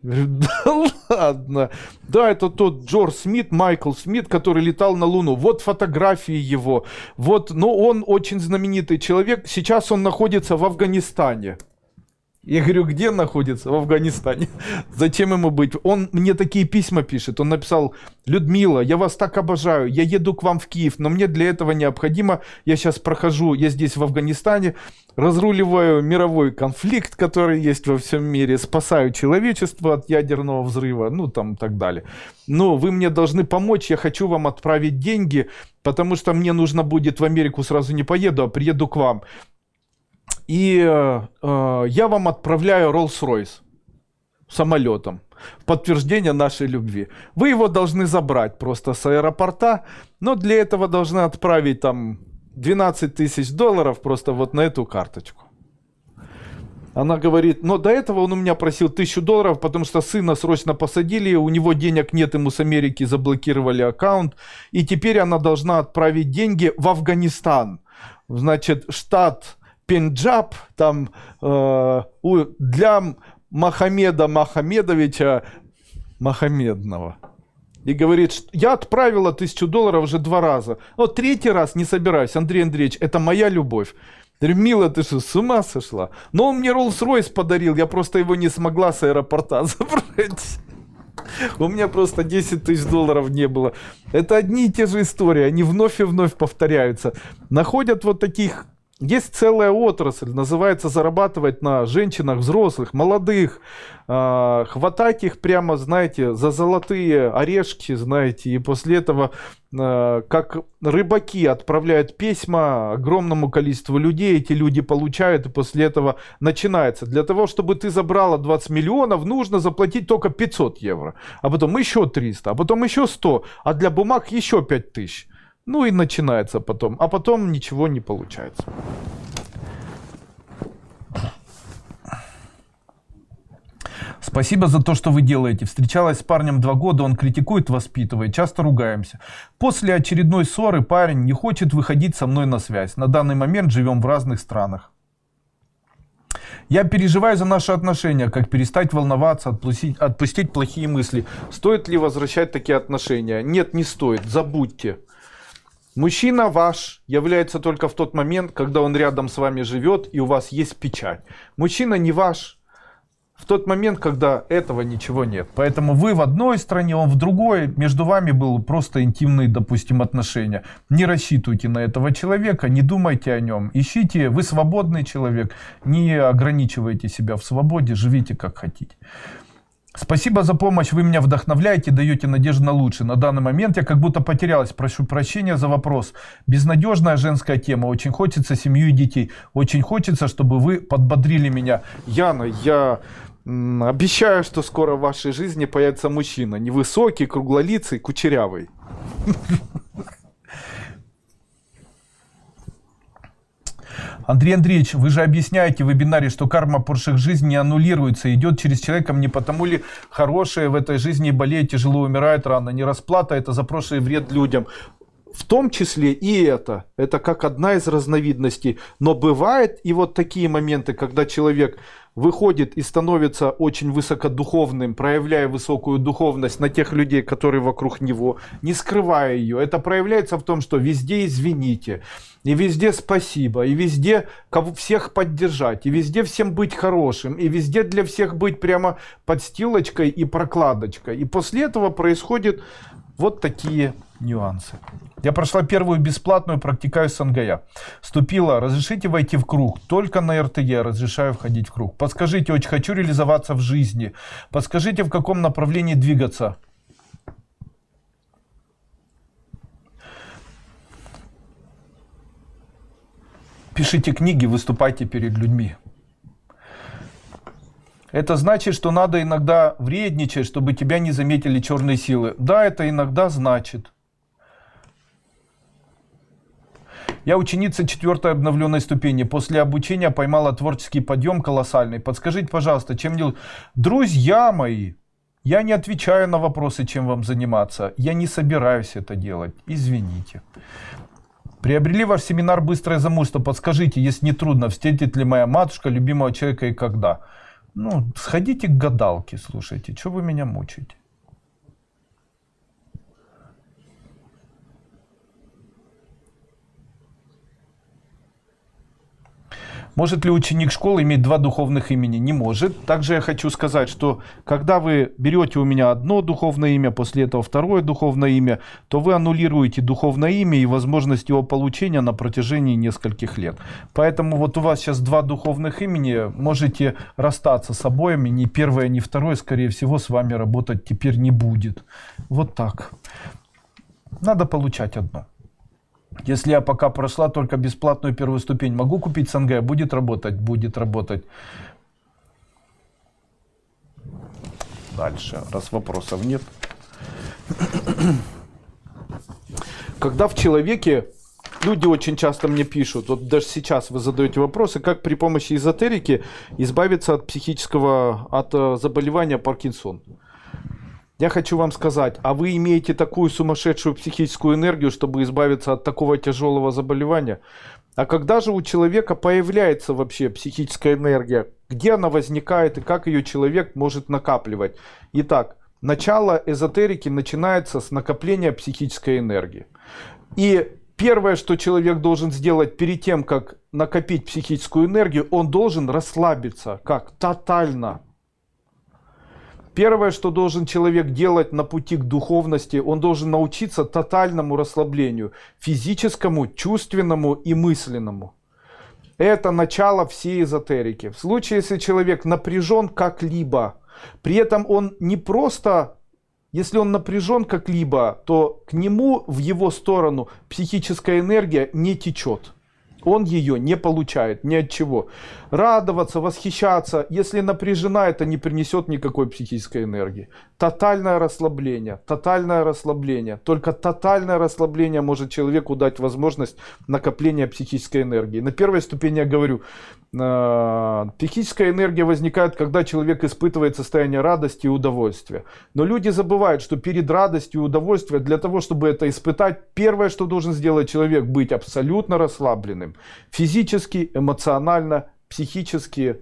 Speaker 1: Да ладно. Да, это тот Джордж Смит, Майкл Смит, который летал на Луну. Вот фотографии его. Вот, но он очень знаменитый человек. Сейчас он находится в Афганистане. Я говорю, где находится? В Афганистане. Зачем ему быть? Он мне такие письма пишет. Он написал: Людмила, я вас так обожаю. Я еду к вам в Киев, но мне для этого необходимо. Я сейчас прохожу, я здесь в Афганистане, разруливаю мировой конфликт, который есть во всем мире, спасаю человечество от ядерного взрыва, ну там и так далее. Но вы мне должны помочь, я хочу вам отправить деньги, потому что мне нужно будет в Америку, сразу не поеду, а приеду к вам. И я вам отправляю Rolls-Royce самолетом в подтверждение нашей любви. Вы его должны забрать просто с аэропорта, но для этого должны отправить там 12 тысяч долларов просто вот на эту карточку. Она говорит, но до этого он у меня просил $1000, потому что сына срочно посадили, у него денег нет, ему с Америки заблокировали аккаунт, и теперь она должна отправить деньги в Афганистан. Значит, штат Пенджаб, там для Мохаммеда Мохаммедовича Мохаммедного. И говорит, что я отправила $1000 уже 2 раза. Но 3-й раз не собираюсь. Андрей Андреевич, это моя любовь. Я говорю, мила, ты что, с ума сошла? Но он мне Rolls-Royce подарил, я просто его не смогла с аэропорта забрать. У меня просто $10 000 не было. Это одни и те же истории, они вновь и вновь повторяются. Находят вот таких... Есть целая отрасль, называется зарабатывать на женщинах, взрослых, молодых, хватать их прямо, знаете, за золотые орешки, знаете, и после этого, как рыбаки отправляют письма огромному количеству людей, эти люди получают, и после этого начинается. Для того, чтобы ты забрала 20 миллионов, нужно заплатить только 500 евро, а потом еще 300, а потом еще 100, а для бумаг еще 5000. Ну и начинается потом. А потом ничего не получается. Спасибо за то, что вы делаете. Встречалась с парнем 2 года, он критикует, воспитывает, часто ругаемся. После очередной ссоры парень не хочет выходить со мной на связь. На данный момент живем в разных странах. Я переживаю за наши отношения, как перестать волноваться, отпустить плохие мысли. Стоит ли возвращать такие отношения? Нет, не стоит, забудьте. Мужчина ваш является только в тот момент, когда он рядом с вами живет и у вас есть печать. Мужчина не ваш в тот момент, когда этого ничего нет. Поэтому вы в одной стране, он в другой. Между вами было просто интимные, допустим, отношения. Не рассчитывайте на этого человека, не думайте о нем. Ищите, вы свободный человек, не ограничивайте себя в свободе, живите как хотите. Спасибо за помощь, вы меня вдохновляете, даете надежду на лучшее. На данный момент я как будто потерялась, прошу прощения за вопрос. Безнадежная женская тема, очень хочется семью и детей. Очень хочется, чтобы вы подбодрили меня. Яна, я обещаю, что скоро в вашей жизни появится мужчина. Невысокий, круглолицый, кучерявый. Андрей Андреевич, вы же объясняете в вебинаре, что карма прошлых жизней не аннулируется, идет через человеком, не потому ли хорошие в этой жизни болеют, тяжело умирают рано, не расплата, это за прошлый вред людям. В том числе и это как одна из разновидностей. Но бывают и вот такие моменты, когда человек выходит и становится очень высокодуховным, проявляя высокую духовность на тех людей, которые вокруг него, не скрывая ее. Это проявляется в том, что везде извините, и везде спасибо, и везде всех поддержать, и везде всем быть хорошим, и везде для всех быть прямо подстилочкой и прокладочкой. И после этого происходят вот такие нюансы. Я прошла первую бесплатную практикаю Сангая. Вступила, разрешите войти в круг. Только на РТЕ разрешаю входить в круг. Подскажите, очень хочу реализоваться в жизни. Подскажите, в каком направлении двигаться. Пишите книги, выступайте перед людьми. Это значит, что надо иногда вредничать, чтобы тебя не заметили черные силы. Да, это иногда значит. Я ученица 4-й обновленной ступени. После обучения поймала творческий подъем колоссальный. Подскажите, пожалуйста, чем делать? Друзья мои, я не отвечаю на вопросы, чем вам заниматься. Я не собираюсь это делать. Извините. Приобрели ваш семинар «Быстрое замужество». Подскажите, если не трудно, встретит ли моя матушка любимого человека и когда? Ну, сходите к гадалке, слушайте, что вы меня мучаете? Может ли ученик школы иметь два духовных имени? Не может. Также я хочу сказать, что когда вы берете у меня одно духовное имя, после этого второе духовное имя, то вы аннулируете духовное имя и возможность его получения на протяжении нескольких лет. Поэтому вот у вас сейчас два духовных имени, можете расстаться с обоими, ни первое, ни второе, скорее всего, с вами работать теперь не будет. Вот так. Надо получать одно. Если я пока прошла только бесплатную первую ступень, могу купить СНГ? Будет работать? Будет работать. Дальше, раз вопросов нет. Когда в человеке, люди очень часто мне пишут, вот даже сейчас вы задаете вопросы, как при помощи эзотерики избавиться от психического, от заболевания Паркинсон. Я хочу вам сказать, а вы имеете такую сумасшедшую психическую энергию, чтобы избавиться от такого тяжелого заболевания? А когда же у человека появляется вообще психическая энергия? Где она возникает и как ее человек может накапливать? Итак, начало эзотерики начинается с накопления психической энергии. И первое, что человек должен сделать перед тем, как накопить психическую энергию, он должен расслабиться. Как? Тотально. Первое, что должен человек делать на пути к духовности, он должен научиться тотальному расслаблению, физическому, чувственному и мысленному. Это начало всей эзотерики. В случае, если человек напряжен как-либо, при этом он не просто, если он напряжен как-либо, то к нему, в его сторону, психическая энергия не течет. Он ее не получает ни от чего. Радоваться, восхищаться, если напряжена, это не принесет никакой психической энергии. Тотальное расслабление, тотальное расслабление. Только тотальное расслабление может человеку дать возможность накопления психической энергии. На первой ступени я говорю, психическая энергия возникает, когда человек испытывает состояние радости и удовольствия. Но люди забывают, что перед радостью и удовольствием, для того, чтобы это испытать, первое, что должен сделать человек, быть абсолютно расслабленным. Физически, эмоционально, психически.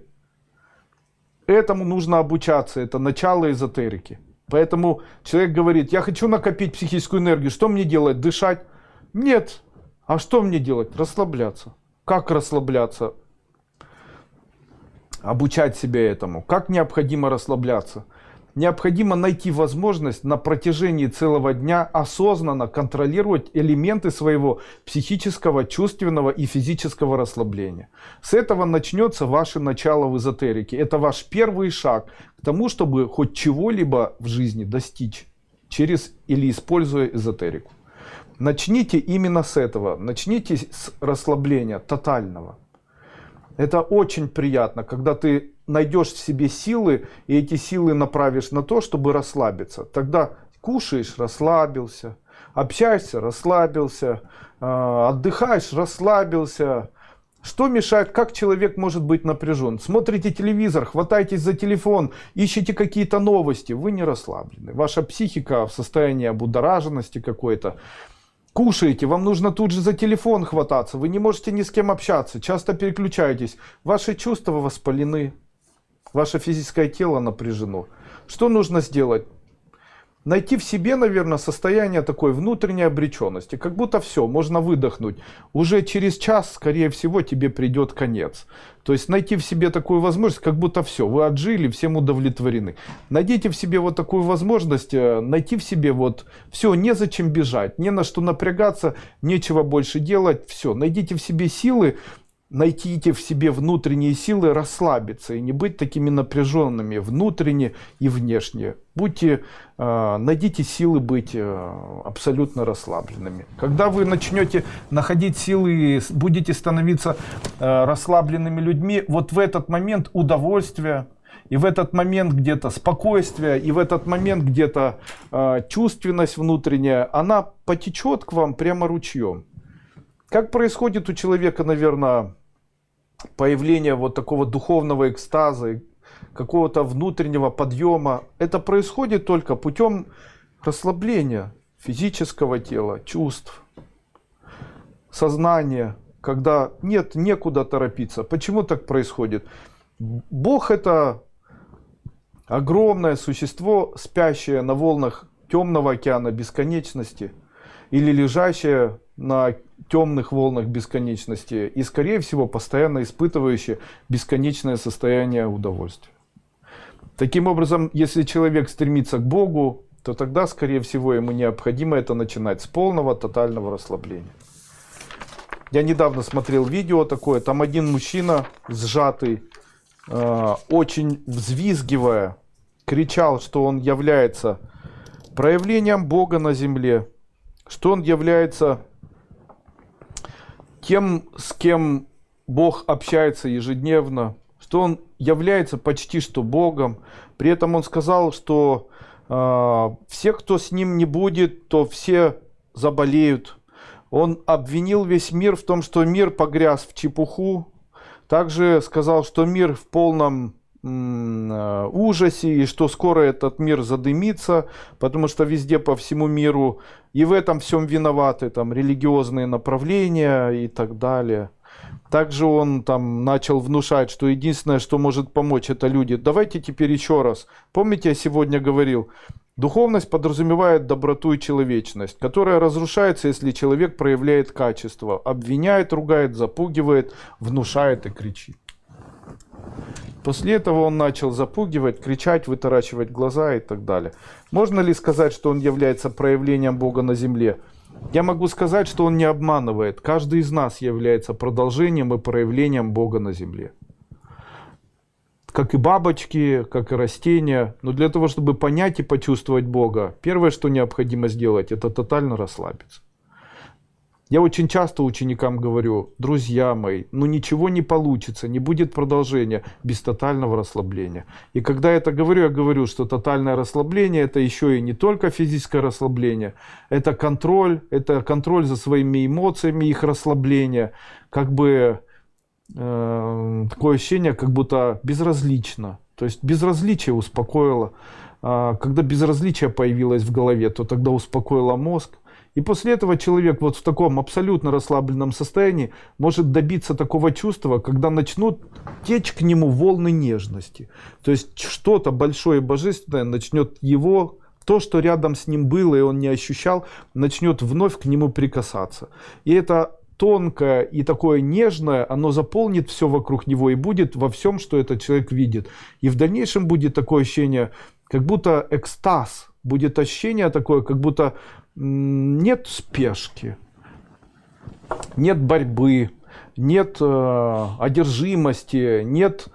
Speaker 1: Этому нужно обучаться. Это начало эзотерики. Поэтому человек говорит, я хочу накопить психическую энергию. Что мне делать? Дышать? Нет. А что мне делать? Расслабляться. Как расслабляться? Обучать себя этому. Как необходимо расслабляться? Необходимо найти возможность на протяжении целого дня осознанно контролировать элементы своего психического, чувственного и физического расслабления. С этого начнется ваше начало в эзотерике. Это ваш первый шаг к тому, чтобы хоть чего-либо в жизни достичь через или используя эзотерику. Начните именно с этого. Начните с расслабления тотального. Это очень приятно, когда ты найдешь в себе силы, и эти силы направишь на то, чтобы расслабиться. Тогда кушаешь — расслабился, общаешься — расслабился, отдыхаешь — расслабился. Что мешает, как человек может быть напряжен? Смотрите телевизор, хватаетесь за телефон, ищете какие-то новости, вы не расслаблены. Ваша психика в состоянии обудораженности какой-то. Кушаете, вам нужно тут же за телефон хвататься, вы не можете ни с кем общаться, часто переключаетесь, ваши чувства воспалены, ваше физическое тело напряжено. Что нужно сделать? Найти в себе, наверное, состояние такой внутренней обреченности, как будто все, можно выдохнуть. Уже через час, скорее всего, тебе придет конец. То есть найти в себе такую возможность, как будто все, вы отжили, всем удовлетворены. Найдите в себе вот такую возможность, найти в себе вот все, незачем бежать, не на что напрягаться, нечего больше делать, все. Найдите в себе силы, найдите в себе внутренние силы расслабиться и не быть такими напряженными внутренне и внешне. Найдите силы быть абсолютно расслабленными. Когда вы начнете находить силы и будете становиться расслабленными людьми, вот в этот момент удовольствие, и в этот момент где-то спокойствие, и в этот момент где-то чувственность внутренняя, она потечет к вам прямо ручьем. Как происходит у человека, наверное, появление вот такого духовного экстаза, какого-то внутреннего подъема? Это происходит только путем расслабления физического тела, чувств, сознания, когда нет, некуда торопиться. Почему так происходит? Бог — это огромное существо, спящее на волнах темного океана бесконечности, или лежащее на темных волнах бесконечности и, скорее всего, постоянно испытывающий бесконечное состояние удовольствия. Таким образом, если человек стремится к Богу, то тогда, скорее всего, ему необходимо это начинать с полного, тотального расслабления. Я недавно смотрел видео такое, там один мужчина, сжатый, очень взвизгивая, кричал, что он является проявлением Бога на земле, что он является тем, с кем Бог общается ежедневно, что он является почти что Богом. При этом он сказал, что все, кто с ним не будет, то все заболеют. Он обвинил весь мир в том, что мир погряз в чепуху. Также сказал, что мир в полном ужасе, и что скоро этот мир задымится, потому что везде по всему миру, и в этом всем виноваты там религиозные направления и так далее. Также он там начал внушать, что единственное, что может помочь, это люди. Давайте теперь еще раз. Помните, я сегодня говорил, духовность подразумевает доброту и человечность, которая разрушается, если человек проявляет качество, обвиняет, ругает, запугивает, внушает и кричит. После этого он начал запугивать, кричать, вытаращивать глаза и так далее. Можно ли сказать, что он является проявлением Бога на земле? Я могу сказать, что он не обманывает. Каждый из нас является продолжением и проявлением Бога на земле. Как и бабочки, как и растения. Но для того, чтобы понять и почувствовать Бога, первое, что необходимо сделать, это тотально расслабиться. Я очень часто ученикам говорю, друзья мои, ну ничего не получится, не будет продолжения без тотального расслабления. И когда я это говорю, я говорю, что тотальное расслабление это еще и не только физическое расслабление, это контроль за своими эмоциями, их расслабление, как бы такое ощущение, как будто безразлично. То есть безразличие успокоило. Когда безразличие появилось в голове, то тогда успокоило мозг. И после этого человек вот в таком абсолютно расслабленном состоянии может добиться такого чувства, когда начнут течь к нему волны нежности. То есть что-то большое и божественное начнет его, то, что рядом с ним было и он не ощущал, начнет вновь к нему прикасаться. И это тонкое и такое нежное, оно заполнит все вокруг него и будет во всем, что этот человек видит. И в дальнейшем будет такое ощущение, как будто экстаз, будет ощущение такое, как будто нет спешки, нет борьбы, нет одержимости, нет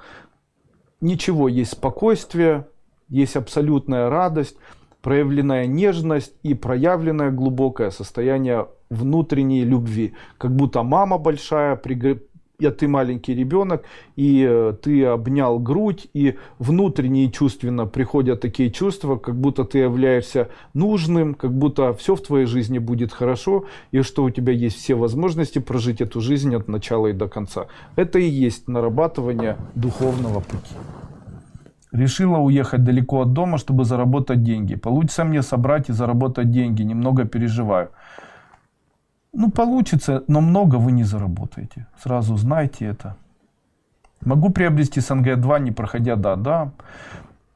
Speaker 1: ничего. Есть спокойствие, есть абсолютная радость, проявленная нежность и проявленное глубокое состояние внутренней любви. Как будто мама большая, а ты маленький ребенок, и ты обнял грудь, и внутренне и чувственно приходят такие чувства, как будто ты являешься нужным, как будто все в твоей жизни будет хорошо, и что у тебя есть все возможности прожить эту жизнь от начала и до конца. Это и есть нарабатывание духовного пути. Решила уехать далеко от дома, чтобы заработать деньги. Получится мне собрать и заработать деньги, немного переживаю. Ну, получится, но много вы не заработаете. Сразу знайте это. Могу приобрести СНГ-2, не проходя да.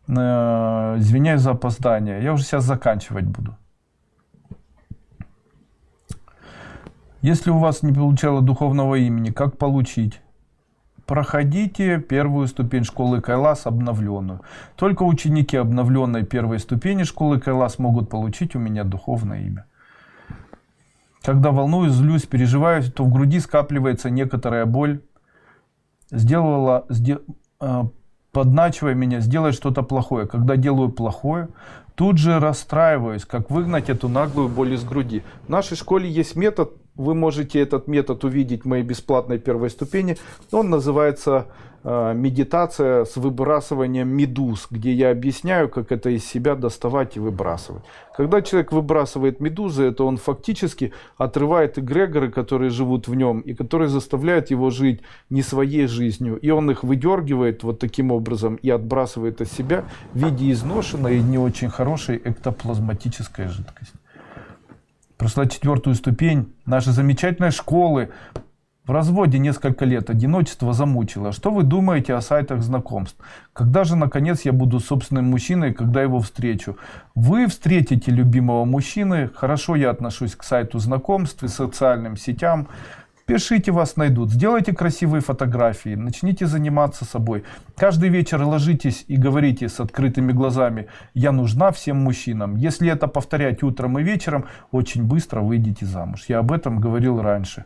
Speaker 1: Извиняюсь за опоздание. Я уже сейчас заканчивать буду. Если у вас не получало духовного имени, как получить? Проходите первую ступень школы Кайлас обновленную. Только ученики обновленной первой ступени школы Кайлас могут получить у меня духовное имя. Когда волнуюсь, злюсь, переживаю, то в груди скапливается некоторая боль. Подначивая меня, сделать что-то плохое. Когда делаю плохое, тут же расстраиваюсь, как выгнать эту наглую боль из груди. В нашей школе есть метод, вы можете этот метод увидеть в моей бесплатной первой ступени. Он называется медитация с выбрасыванием медуз, где я объясняю, как это из себя доставать и выбрасывать. Когда человек выбрасывает медузы, это он фактически отрывает эгрегоры, которые живут в нем, и которые заставляют его жить не своей жизнью. И он их выдергивает вот таким образом и отбрасывает от себя в виде изношенной и не очень хорошей эктоплазматической жидкости. Прошла 4-ю ступень нашей замечательной школы В разводе несколько лет, одиночество замучило. Что вы думаете о сайтах знакомств? Когда же, наконец, я буду собственным мужчиной, когда его встречу? Вы встретите любимого мужчины. Хорошо, я отношусь к сайту знакомств и социальным сетям. Пишите, вас найдут. Сделайте красивые фотографии. Начните заниматься собой. Каждый вечер ложитесь и говорите с открытыми глазами: я нужна всем мужчинам. Если это повторять утром и вечером, очень быстро выйдете замуж. Я об этом говорил раньше.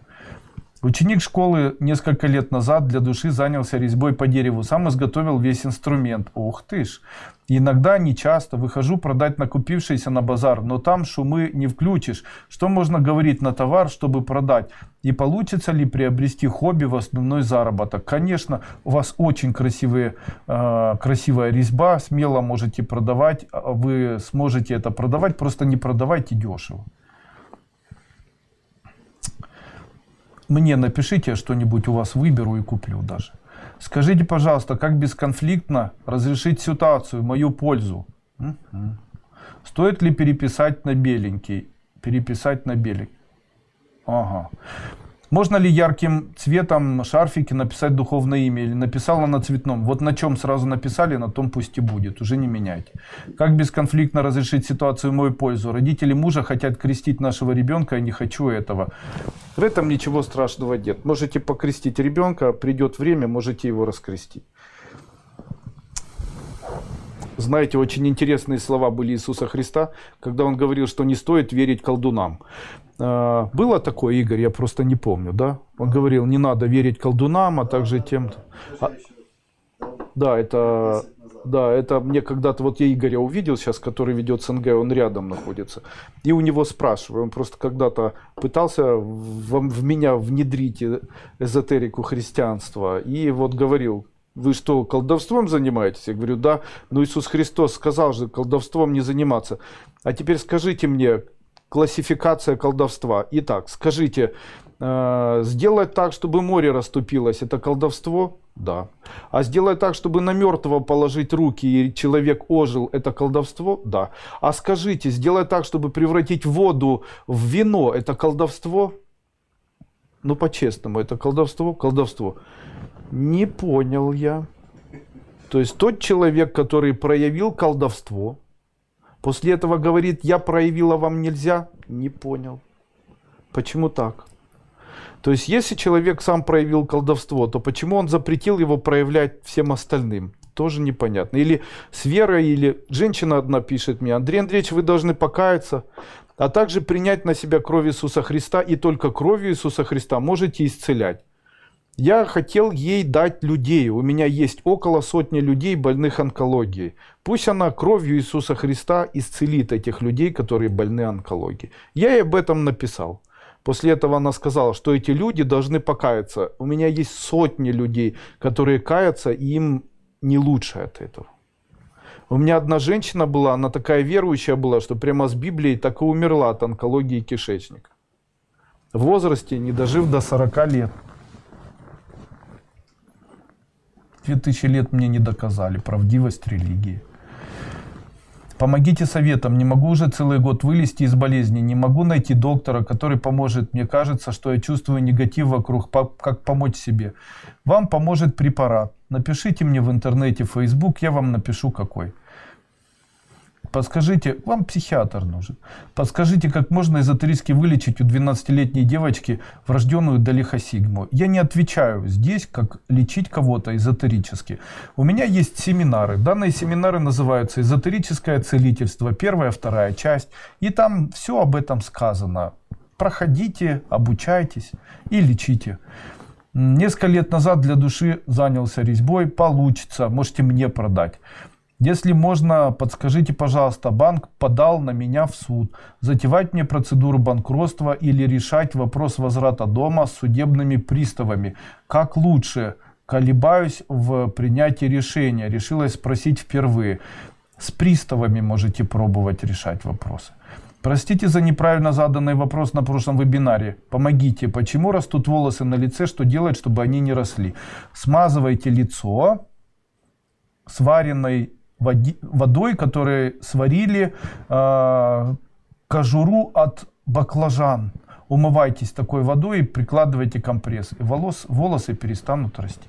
Speaker 1: Ученик школы несколько лет назад для души занялся резьбой по дереву. Сам изготовил весь инструмент. Ух ты ж. Иногда, не часто, выхожу продать накупившийся на базар, но там шумы не включишь. Что можно говорить на товар, чтобы продать? И получится ли приобрести хобби в основной заработок? Конечно, у вас очень красивая резьба, смело можете продавать, вы сможете это продавать, просто не продавайте дешево. Мне напишите что-нибудь, у вас выберу и куплю даже. Скажите, пожалуйста, как бесконфликтно разрешить ситуацию в мою пользу? Стоит ли переписать на беленький? Переписать на беленький. Ага. Можно ли ярким цветом шарфики написать духовное имя? Или написала на цветном? Вот на чем сразу написали, на том пусть и будет. Уже не меняйте. Как бесконфликтно разрешить ситуацию в мою пользу? Родители мужа хотят крестить нашего ребенка, я не хочу этого. В этом ничего страшного нет. Можете покрестить ребенка, придет время, можете его раскрестить. Знаете, очень интересные слова были Иисуса Христа, когда Он говорил, что не стоит верить колдунам. Было такое, Игорь, я просто не помню, да? Он говорил, не надо верить колдунам, а также тем... Да, это мне когда-то, вот я Игоря увидел сейчас, который ведет СНГ, он рядом находится. И у него спрашиваю, он просто когда-то пытался в меня внедрить эзотерику христианства. И вот говорил, вы что, колдовством занимаетесь? Я говорю, да. Но Иисус Христос сказал же, колдовством не заниматься. А теперь скажите мне, классификация колдовства. Итак, скажите, сделать так, чтобы море расступилось, это колдовство? Да. А сделать так, чтобы на мертвого положить руки и человек ожил, это колдовство? Да. А скажите, сделать так, чтобы превратить воду в вино, это колдовство? Ну, по-честному, это колдовство? Колдовство. Не понял я. То есть тот человек, который проявил колдовство, после этого говорит, я проявила, вам нельзя? Не понял. Почему так? То есть если человек сам проявил колдовство, то почему он запретил его проявлять всем остальным? Тоже непонятно. Или с верой, или женщина одна пишет мне, Андрей Андреевич, вы должны покаяться, а также принять на себя кровь Иисуса Христа, и только кровью Иисуса Христа можете исцелять. Я хотел ей дать людей. У меня есть около 100 людей, больных онкологией. Пусть она кровью Иисуса Христа исцелит этих людей, которые больны онкологией. Я ей об этом написал. После этого она сказала, что эти люди должны покаяться. У меня есть 100 людей, которые каятся, и им не лучше от этого. У меня одна женщина была, она такая верующая была, что прямо с Библией так и умерла от онкологии кишечника. В возрасте, не дожив до 40 лет. 2000 лет мне не доказали правдивость религии. Помогите советом. Не могу уже целый год вылезти из болезни. Не могу найти доктора, который поможет. Мне кажется, что я чувствую негатив вокруг. Как помочь себе? Вам поможет препарат. Напишите мне в интернете, в Facebook, я вам напишу какой. Подскажите, вам психиатр нужен. Подскажите, как можно эзотерически вылечить у 12-летней девочки врожденную долихосигму. Я не отвечаю здесь, как лечить кого-то эзотерически. У меня есть семинары. Данные семинары называются «Эзотерическое целительство», 1-я, 2-я часть. И там все об этом сказано. Проходите, обучайтесь и лечите. Несколько лет назад для души занялся резьбой. Получится, можете мне продать. Если можно, подскажите, пожалуйста, банк подал на меня в суд. Затевать мне процедуру банкротства или решать вопрос возврата дома с судебными приставами. Как лучше? Колебаюсь в принятии решения. Решилась спросить впервые. С приставами можете пробовать решать вопросы. Простите за неправильно заданный вопрос на прошлом вебинаре. Помогите. Почему растут волосы на лице? Что делать, чтобы они не росли? Смазывайте лицо сваренной водой, которой сварили кожуру от баклажан. умывайтесь такой водой и прикладывайте компресс. И волосы перестанут расти.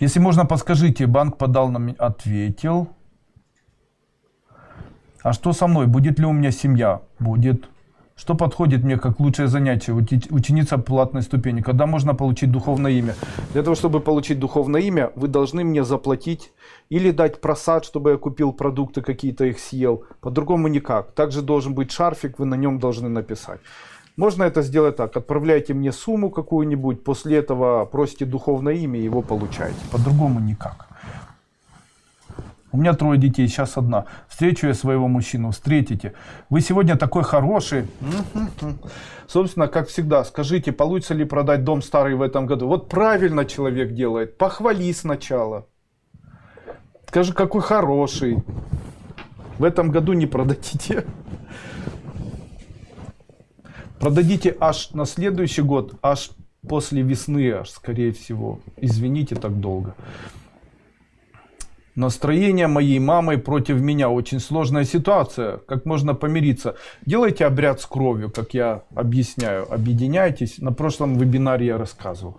Speaker 1: Если можно, подскажите, банк подал на меня, ответил. А что со мной? Будет ли у меня семья? Будет. Что подходит мне как лучшее занятие? Ученица платной ступени. Когда можно получить духовное имя? Для того, чтобы получить духовное имя, вы должны мне заплатить или дать просад, чтобы я купил продукты, какие-то их съел. По-другому никак. Также должен быть шарфик, вы на нем должны написать. Можно это сделать так. Отправляйте мне сумму какую-нибудь, после этого просите духовное имя и его получаете. По-другому никак. У меня 3 детей, сейчас 1. Встречу я своего мужчину, встретите. Вы сегодня такой хороший. Собственно, как всегда, скажите, получится ли продать дом старый в этом году. Вот правильно человек делает. Похвали сначала. Скажи, какой хороший. В этом году не продадите. Продадите аж на следующий год, аж после весны, аж скорее всего. Извините так долго. Настроение моей мамы против меня. Очень сложная ситуация. Как можно помириться? Делайте обряд с кровью, как я объясняю. Объединяйтесь. На прошлом вебинаре я рассказывал.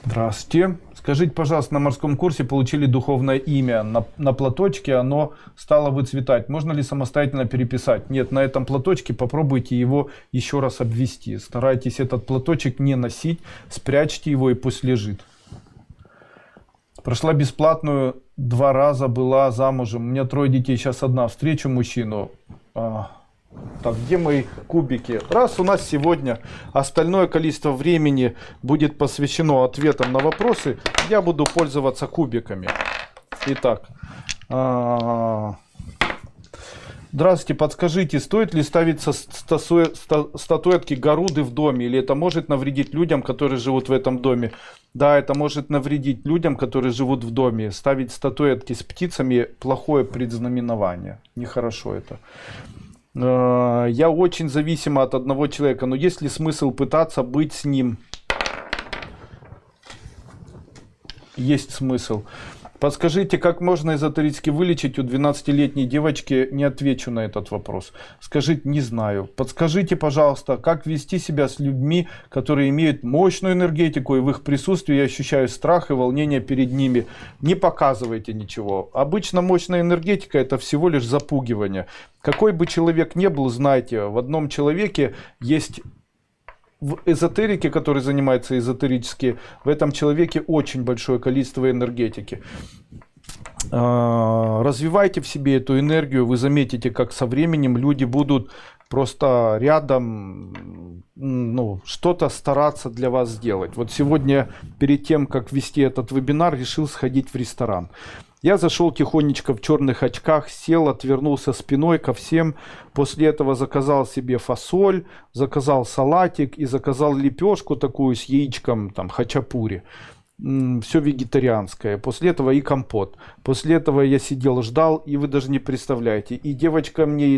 Speaker 1: Здравствуйте. Скажите, пожалуйста, на морском курсе получили духовное имя. На платочке оно стало выцветать. Можно ли самостоятельно переписать? Нет, на этом платочке попробуйте его еще раз обвести. Старайтесь этот платочек не носить. Спрячьте его и пусть лежит. Прошла бесплатную 2 раза, была замужем. У меня 3 детей, сейчас 1. Встречу мужчину. Так, где мои кубики? Раз у нас сегодня остальное количество времени будет посвящено ответам на вопросы, я буду пользоваться кубиками. Итак, здравствуйте, подскажите, стоит ли ставить статуэтки Горуды в доме, или это может навредить людям, которые живут в этом доме? Да, это может навредить людям, которые живут в доме. Ставить статуэтки с птицами – плохое предзнаменование, нехорошо это. Я очень зависима от одного человека, но есть ли смысл пытаться быть с ним? Есть смысл. Подскажите, как можно эзотерически вылечить у 12-летней девочки? Не отвечу на этот вопрос. Скажите, не знаю. Подскажите, пожалуйста, как вести себя с людьми, которые имеют мощную энергетику, и в их присутствии я ощущаю страх и волнение перед ними. Не показывайте ничего. Обычно мощная энергетика — это всего лишь запугивание. Какой бы человек ни был, знайте, в одном человеке есть... В эзотерике, который занимается эзотерически, в этом человеке очень большое количество энергетики. Развивайте в себе эту энергию, вы заметите, как со временем люди будут просто рядом, что-то стараться для вас сделать. Вот сегодня, перед тем, как вести этот вебинар, решил сходить в ресторан. Я зашел тихонечко в черных очках, сел, отвернулся спиной ко всем. После этого заказал себе фасоль, заказал салатик и заказал лепешку такую с яичком, там, хачапури. Все вегетарианское. После этого и компот. После этого я сидел, ждал, и вы даже не представляете. И девочка мне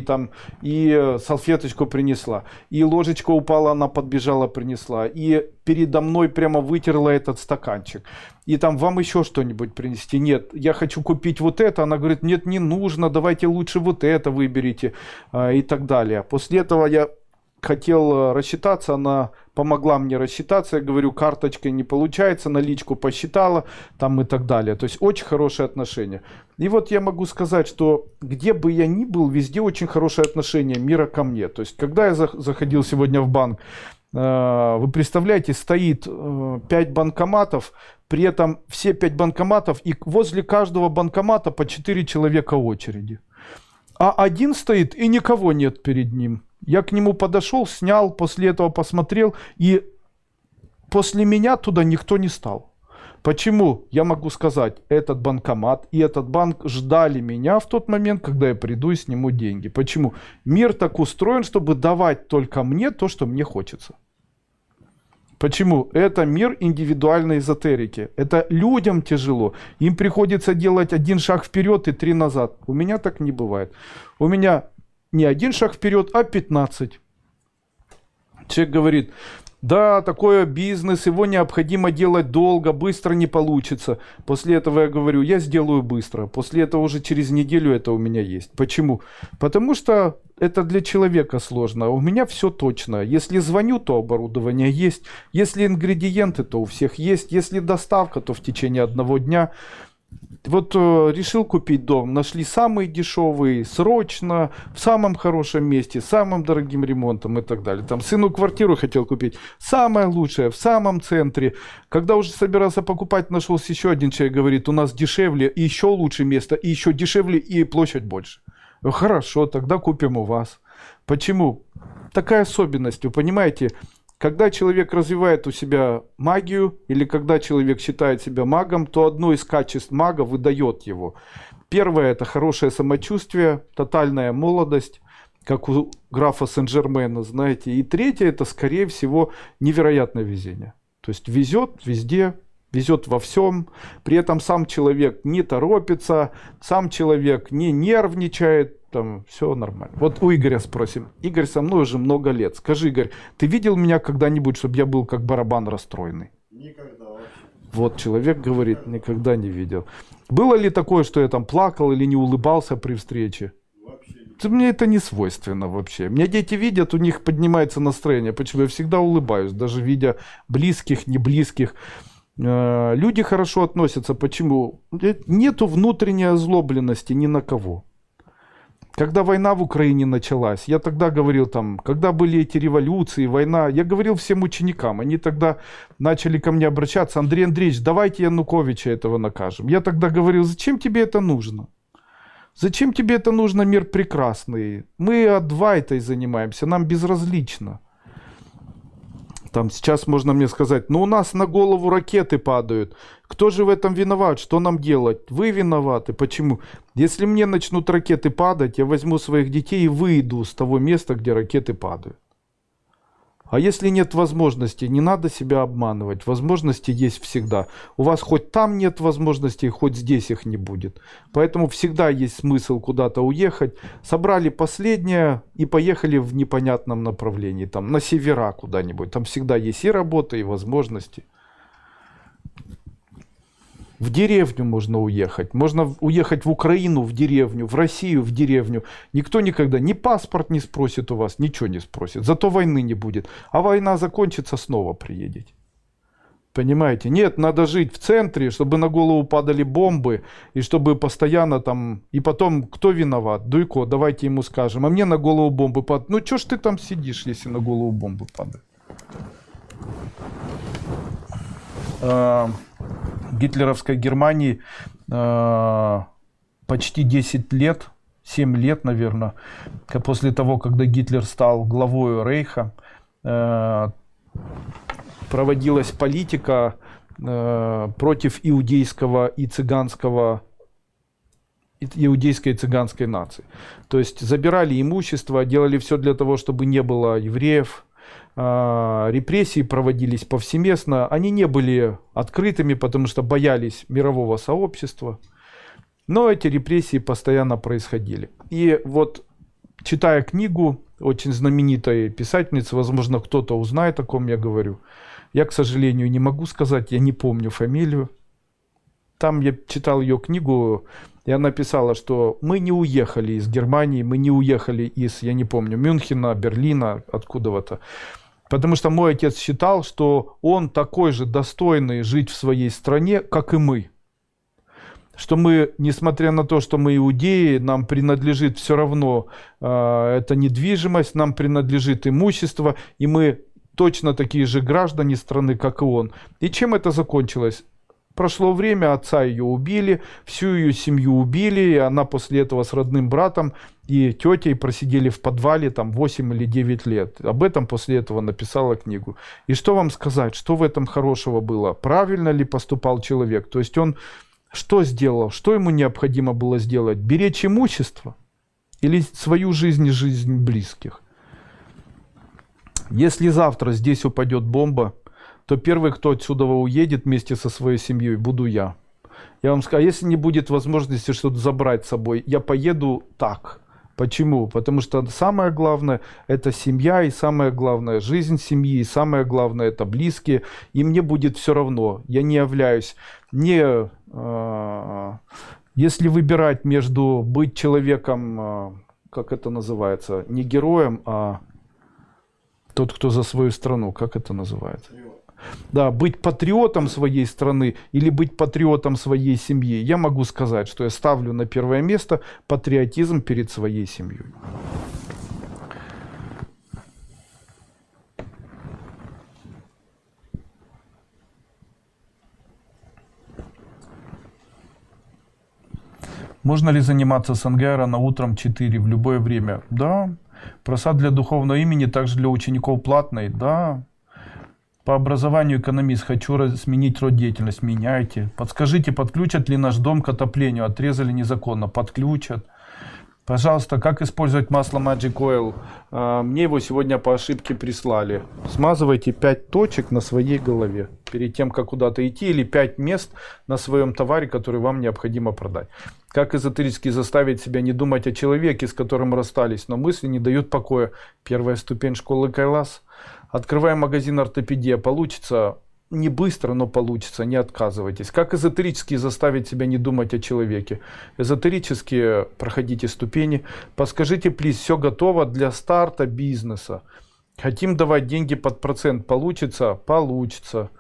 Speaker 1: и салфеточку принесла. И ложечка упала, она подбежала, принесла. И передо мной прямо вытерла этот стаканчик. И там, вам еще что-нибудь принести? Нет, я хочу купить вот это. Она говорит, нет, не нужно, давайте лучше вот это выберите. И так далее. После этого я хотел рассчитаться, она помогла мне рассчитаться, я говорю, карточкой не получается, наличку посчитала, там и так далее. То есть очень хорошие отношения. И вот я могу сказать, что где бы я ни был, везде очень хорошее отношение мира ко мне. То есть когда я заходил сегодня в банк, вы представляете, стоит 5 банкоматов, при этом все 5 банкоматов, и возле каждого банкомата по 4 человека очереди. А один стоит, и никого нет перед ним. Я к нему подошел, снял, после этого посмотрел, и после меня туда никто не стал. Почему? Я могу сказать, этот банкомат и этот банк ждали меня в тот момент, когда я приду и сниму деньги. Почему? Мир так устроен, чтобы давать только мне то, что мне хочется. Почему? Это мир индивидуальной эзотерики. Это людям тяжело. Им приходится делать 1 шаг вперед и 3 назад. У меня так не бывает. У меня не 1 шаг вперед, а 15. Человек говорит, Да, такой бизнес, его необходимо делать долго, быстро не получится. После этого я говорю, я сделаю быстро. После этого уже через неделю это у меня есть. Почему? Потому что это для человека сложно. У меня все точно. Если звоню, то оборудование есть. Если ингредиенты, то у всех есть. Если доставка, то в течение одного дня. Вот решил купить дом, нашли самый дешевый, срочно, в самом хорошем месте, с самым дорогим ремонтом и так далее. Там сыну квартиру хотел купить, самое лучшее, в самом центре. Когда уже собирался покупать, нашелся еще один человек, говорит, у нас дешевле, и еще лучше место, и еще дешевле, и площадь больше. Хорошо, тогда купим у вас. Почему? Такая особенность, вы понимаете? Когда человек развивает у себя магию, или когда человек считает себя магом, то одно из качеств мага выдает его. Первое – это хорошее самочувствие, тотальная молодость, как у графа Сен-Жермена, знаете. И третье – это, скорее всего, невероятное везение. То есть везет везде, везет во всем. При этом сам человек не торопится, сам человек не нервничает. Там все нормально. Вот у Игоря спросим. Игорь со мной уже много лет. Скажи, Игорь, ты видел меня когда-нибудь, чтобы я был как барабан расстроенный?
Speaker 2: Никогда вообще.
Speaker 1: Вот человек говорит, никогда не видел. Было ли такое, что я там плакал или не улыбался при встрече?
Speaker 2: Вообще не.
Speaker 1: Мне это не свойственно вообще. Меня дети видят, у них поднимается настроение. Почему? Я всегда улыбаюсь, даже видя близких, не близких. Люди хорошо относятся. Почему? Нету внутренней озлобленности ни на кого. Когда война в Украине началась, я тогда говорил там, когда были эти революции, война, я говорил всем ученикам, они тогда начали ко мне обращаться, Андрей Андреевич, давайте Януковича этого накажем. Я тогда говорил, зачем тебе это нужно? Зачем тебе это нужно, мир прекрасный? Мы адвайтой занимаемся, нам безразлично. Там сейчас можно мне сказать, ну у нас на голову ракеты падают. Кто же в этом виноват? Что нам делать? Вы виноваты. Почему? Если мне начнут ракеты падать, я возьму своих детей и выйду с того места, где ракеты падают. А если нет возможности, не надо себя обманывать. Возможности есть всегда. У вас хоть там нет возможностей, хоть здесь их не будет. Поэтому всегда есть смысл куда-то уехать. Собрали последнее и поехали в непонятном направлении. Там на севера куда-нибудь. Там всегда есть и работа, и возможности. В деревню можно уехать. Можно уехать в Украину, в деревню, в Россию, в деревню. Никто никогда ни паспорт не спросит у вас, ничего не спросит. Зато войны не будет. А война закончится, снова приедете. Понимаете? Нет, надо жить в центре, чтобы на голову падали бомбы. И чтобы постоянно там... И потом, кто виноват? Дуйко, давайте ему скажем. А мне на голову бомбы падают. Ну, что ж ты там сидишь, если на голову бомбы падают? Гитлеровской Германии почти 10 лет, 7 лет, наверное, после того, когда Гитлер стал главой Рейха, проводилась политика против иудейского и цыганского, иудейской и цыганской нации. То есть забирали имущество, делали все для того, чтобы не было евреев. Репрессии проводились повсеместно, они не были открытыми, потому что боялись мирового сообщества, но эти репрессии постоянно происходили. И вот, читая книгу очень знаменитой писательницы, возможно, кто-то узнает, о ком я говорю, я, к сожалению, не могу сказать, я не помню фамилию. Там я читал ее книгу, и она писала, что мы не уехали из Германии, мы не уехали из, я не помню, Мюнхена, Берлина, откуда-то. Потому что мой отец считал, что он такой же достойный жить в своей стране, как и мы. Что мы, несмотря на то, что мы иудеи, нам принадлежит все равно эта недвижимость, нам принадлежит имущество, и мы точно такие же граждане страны, как и он. И чем это закончилось? Прошло время, отца ее убили, всю ее семью убили, и она после этого с родным братом и тетей просидели в подвале там 8 или 9 лет. Об этом после этого написала книгу. И что вам сказать, что в этом хорошего было? Правильно ли поступал человек? То есть он что сделал? Что ему необходимо было сделать? Беречь имущество? Или свою жизнь и жизнь близких? Если завтра здесь упадет бомба, то первый, кто отсюда уедет вместе со своей семьей, буду я. Я вам скажу, а если не будет возможности что-то забрать с собой, я поеду так. Почему? Потому что самое главное это семья, и самое главное жизнь семьи, и самое главное это близкие. И мне будет все равно. Я не являюсь не... Если выбирать между быть человеком, как это называется, не героем, а тот, кто за свою страну, как это называется? Да, быть патриотом своей страны или быть патриотом своей семьи, я могу сказать, что я ставлю на первое место патриотизм перед своей семьей. Можно ли заниматься сангья рано утром 4 в любое время? Да. Просад для духовного имени, также для учеников платный? Да. По образованию экономист, хочу сменить род деятельности. Меняйте. Подскажите, подключат ли наш дом к отоплению? Отрезали незаконно. Подключат. Пожалуйста, как использовать масло Magic Oil? Мне его сегодня по ошибке прислали. Смазывайте 5 точек на своей голове перед тем, как куда-то идти, или 5 мест на своем товаре, который вам необходимо продать. Как эзотерически заставить себя не думать о человеке, с которым расстались, но мысли не дают покоя? Первая ступень школы Кайлас. Открываем магазин ортопедия. Получится не быстро, но получится. Не отказывайтесь. Как эзотерически заставить себя не думать о человеке? Эзотерически проходите ступени. Подскажите, плиз, все готово для старта бизнеса. Хотим давать деньги под процент. Получится? Получится.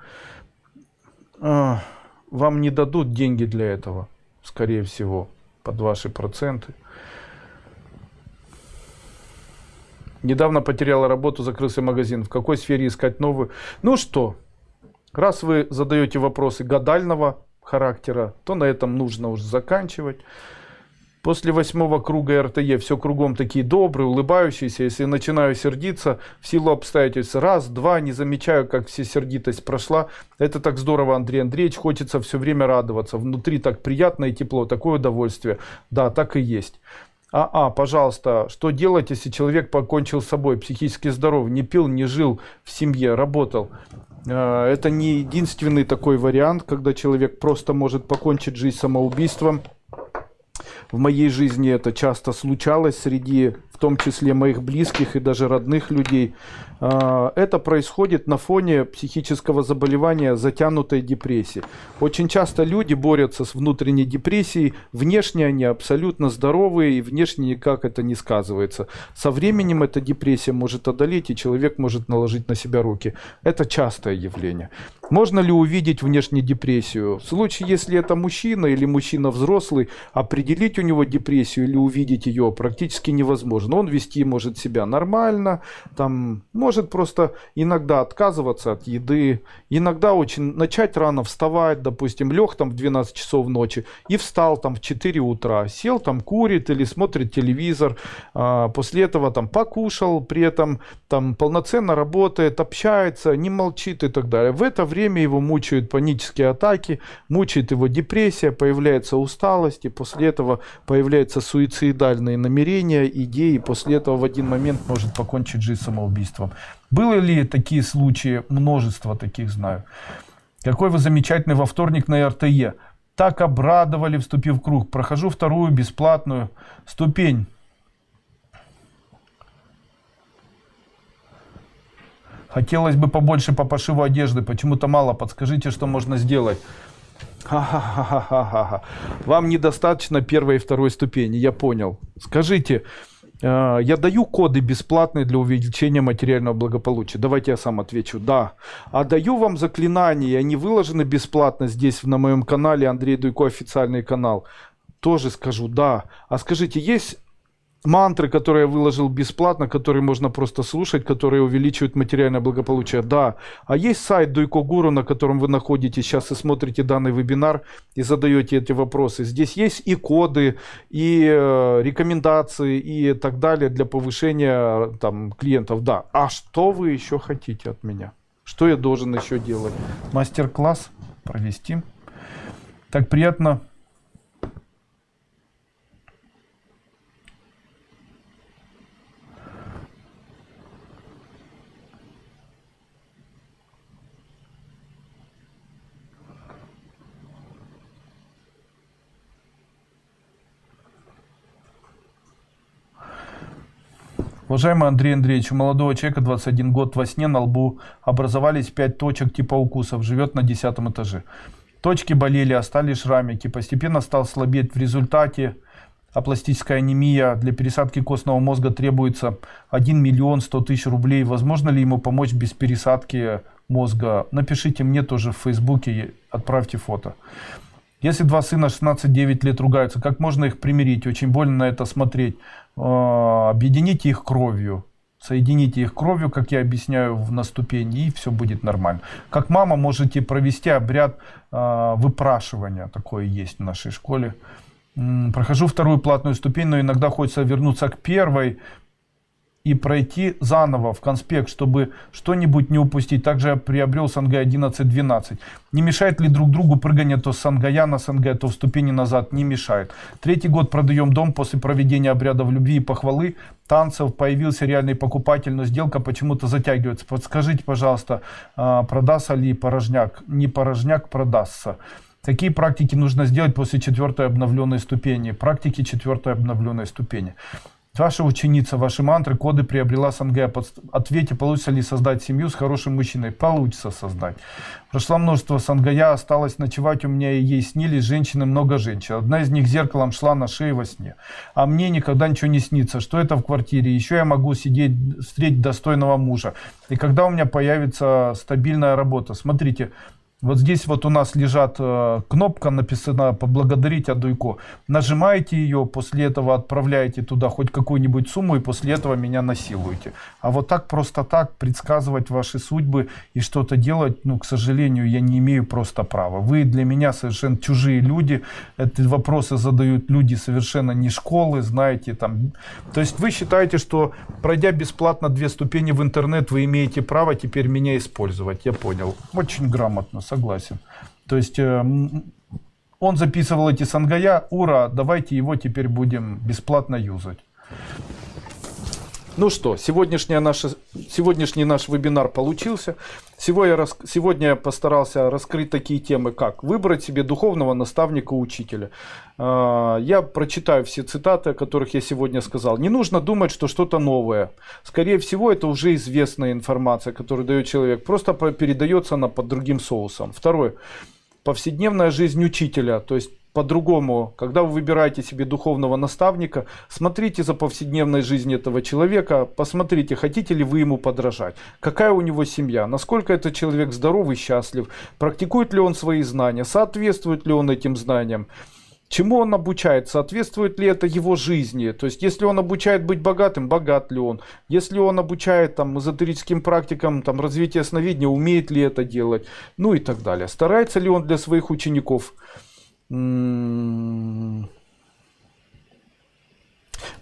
Speaker 1: Вам не дадут деньги для этого, скорее всего, под ваши проценты. Недавно потеряла работу, закрылся магазин. В какой сфере искать новую? Ну что, раз вы задаете вопросы гадального характера, то на этом нужно уже заканчивать. После 8-го круга РТЕ все кругом такие добрые, улыбающиеся. Если начинаю сердиться в силу обстоятельств, раз, два, не замечаю, как все сердитость прошла. Это так здорово, Андрей Андреевич. Хочется все время радоваться. Внутри так приятно и тепло, такое удовольствие. Да, так и есть. Пожалуйста, что делать, если человек покончил с собой, психически здоров, не пил, не жил в семье, работал? Это не единственный такой вариант, когда человек просто может покончить жизнь самоубийством. В моей жизни это часто случалось среди, в том числе, моих близких и даже родных людей. Это происходит на фоне психического заболевания, затянутой депрессии. Очень часто люди борются с внутренней депрессией. Внешне они абсолютно здоровые, и внешне никак это не сказывается. Со временем эта депрессия может одолеть, и человек может наложить на себя руки. Это частое явление. Можно ли увидеть внешне депрессию? В случае, если это мужчина или мужчина взрослый, определить у него депрессию или увидеть ее практически невозможно. Он вести может себя нормально, там, может просто иногда отказываться от еды, иногда очень начать рано вставать, допустим, лег там в 12 часов ночи и встал там в 4 утра, сел там, курит или смотрит телевизор, после этого там покушал, при этом там полноценно работает, общается, не молчит и так далее. В это время его мучают панические атаки, мучает его депрессия, появляется усталость, и после этого появляются суицидальные намерения, идеи, и после этого в один момент может покончить жизнь самоубийством. Были ли такие случаи? Множество таких знаю. Какой вы замечательный во вторник на РТЕ. Так обрадовали, вступив в круг. Прохожу вторую бесплатную ступень. Хотелось бы побольше по пошиву одежды. Почему-то мало. Подскажите, что можно сделать. Ха-ха-ха-ха-ха. Вам недостаточно первой и второй ступени. Я понял. Скажите, я даю коды бесплатные для увеличения материального благополучия. Давайте я сам отвечу. Да. А даю вам заклинания. Они выложены бесплатно здесь на моем канале. Андрей Дуйко, официальный канал. Тоже скажу да. А скажите, есть мантры, которые я выложил бесплатно, которые можно просто слушать, которые увеличивают материальное благополучие? Да. А есть сайт Дуйко Гуру, на котором вы находитесь сейчас и смотрите данный вебинар и задаете эти вопросы. Здесь есть и коды, и рекомендации, и так далее для повышения там, клиентов. Да. А что вы еще хотите от меня? Что я должен еще делать? Мастер-класс провести. Так приятно. Уважаемый Андрей Андреевич, у молодого человека 21 год во сне на лбу образовались 5 точек типа укусов, живет на 10 этаже. Точки болели, остались шрамики, постепенно стал слабеть. В результате апластическая анемия, для пересадки костного мозга требуется 1 миллион 100 тысяч рублей. Возможно ли ему помочь без пересадки мозга? Напишите мне тоже в Фейсбуке, отправьте фото. Если два сына 16-9 лет ругаются, как можно их примирить? Очень больно на это смотреть. Объедините их кровью. Соедините их кровью, как я объясняю на ступени, и все будет нормально. Как мама можете провести обряд выпрашивания. Такое есть в нашей школе. Прохожу вторую платную ступень, но иногда хочется вернуться к первой и пройти заново в конспект, чтобы что-нибудь не упустить. Также я приобрел Сангай 11-12. Не мешает ли друг другу прыгание то с Сангая на Сангай, то в ступени назад? Не мешает. 3-й год продаем дом после проведения обрядов любви и похвалы, танцев. Появился реальный покупатель, но сделка почему-то затягивается. Подскажите, пожалуйста, продастся ли порожняк? Не порожняк, продастся. Какие практики нужно сделать после 4-й обновленной ступени? Практики 4-й обновленной ступени. Ваша ученица, ваши мантры, коды приобрела Сангая. Ответьте, получится ли создать семью с хорошим мужчиной? Получится создать. Прошло множество Сангая, осталось ночевать у меня, и ей снились женщины, много женщин. Одна из них зеркалом шла на шее во сне. А мне никогда ничего не снится. Что это в квартире? Еще я могу встретить достойного мужа. И когда у меня появится стабильная работа? Смотрите. Вот здесь вот у нас лежат кнопка, написана «Поблагодарить Адуйко». Нажимаете ее, после этого отправляете туда хоть какую-нибудь сумму, и после этого меня насилуете. А вот так просто так предсказывать ваши судьбы и что-то делать, ну, к сожалению, я не имею просто права. Вы для меня совершенно чужие люди. Эти вопросы задают люди совершенно не школы, знаете. Там. То есть вы считаете, что пройдя бесплатно 2 ступени в интернет, вы имеете право теперь меня использовать. Я понял. Очень грамотно. Согласен. То есть он записывал эти Сангая. Ура, давайте его теперь будем бесплатно юзать. Ну что, сегодняшний наш вебинар получился. Сегодня я постарался раскрыть такие темы, как выбрать себе духовного наставника-учителя. Я прочитаю все цитаты, о которых я сегодня сказал. Не нужно думать, что что-то новое. Скорее всего, это уже известная информация, которую дает человек. Просто передается она под другим соусом. Второе. Повседневная жизнь учителя. То есть по-другому, когда вы выбираете себе духовного наставника, смотрите за повседневной жизнью этого человека, посмотрите, хотите ли вы ему подражать, какая у него семья, насколько этот человек здоров и счастлив, практикует ли он свои знания, соответствует ли он этим знаниям, чему он обучает, соответствует ли это его жизни. То есть, если он обучает быть богатым, богат ли он. Если он обучает там, эзотерическим практикам там, развития сновидения, умеет ли это делать. Ну и так далее. Старается ли он для своих учеников.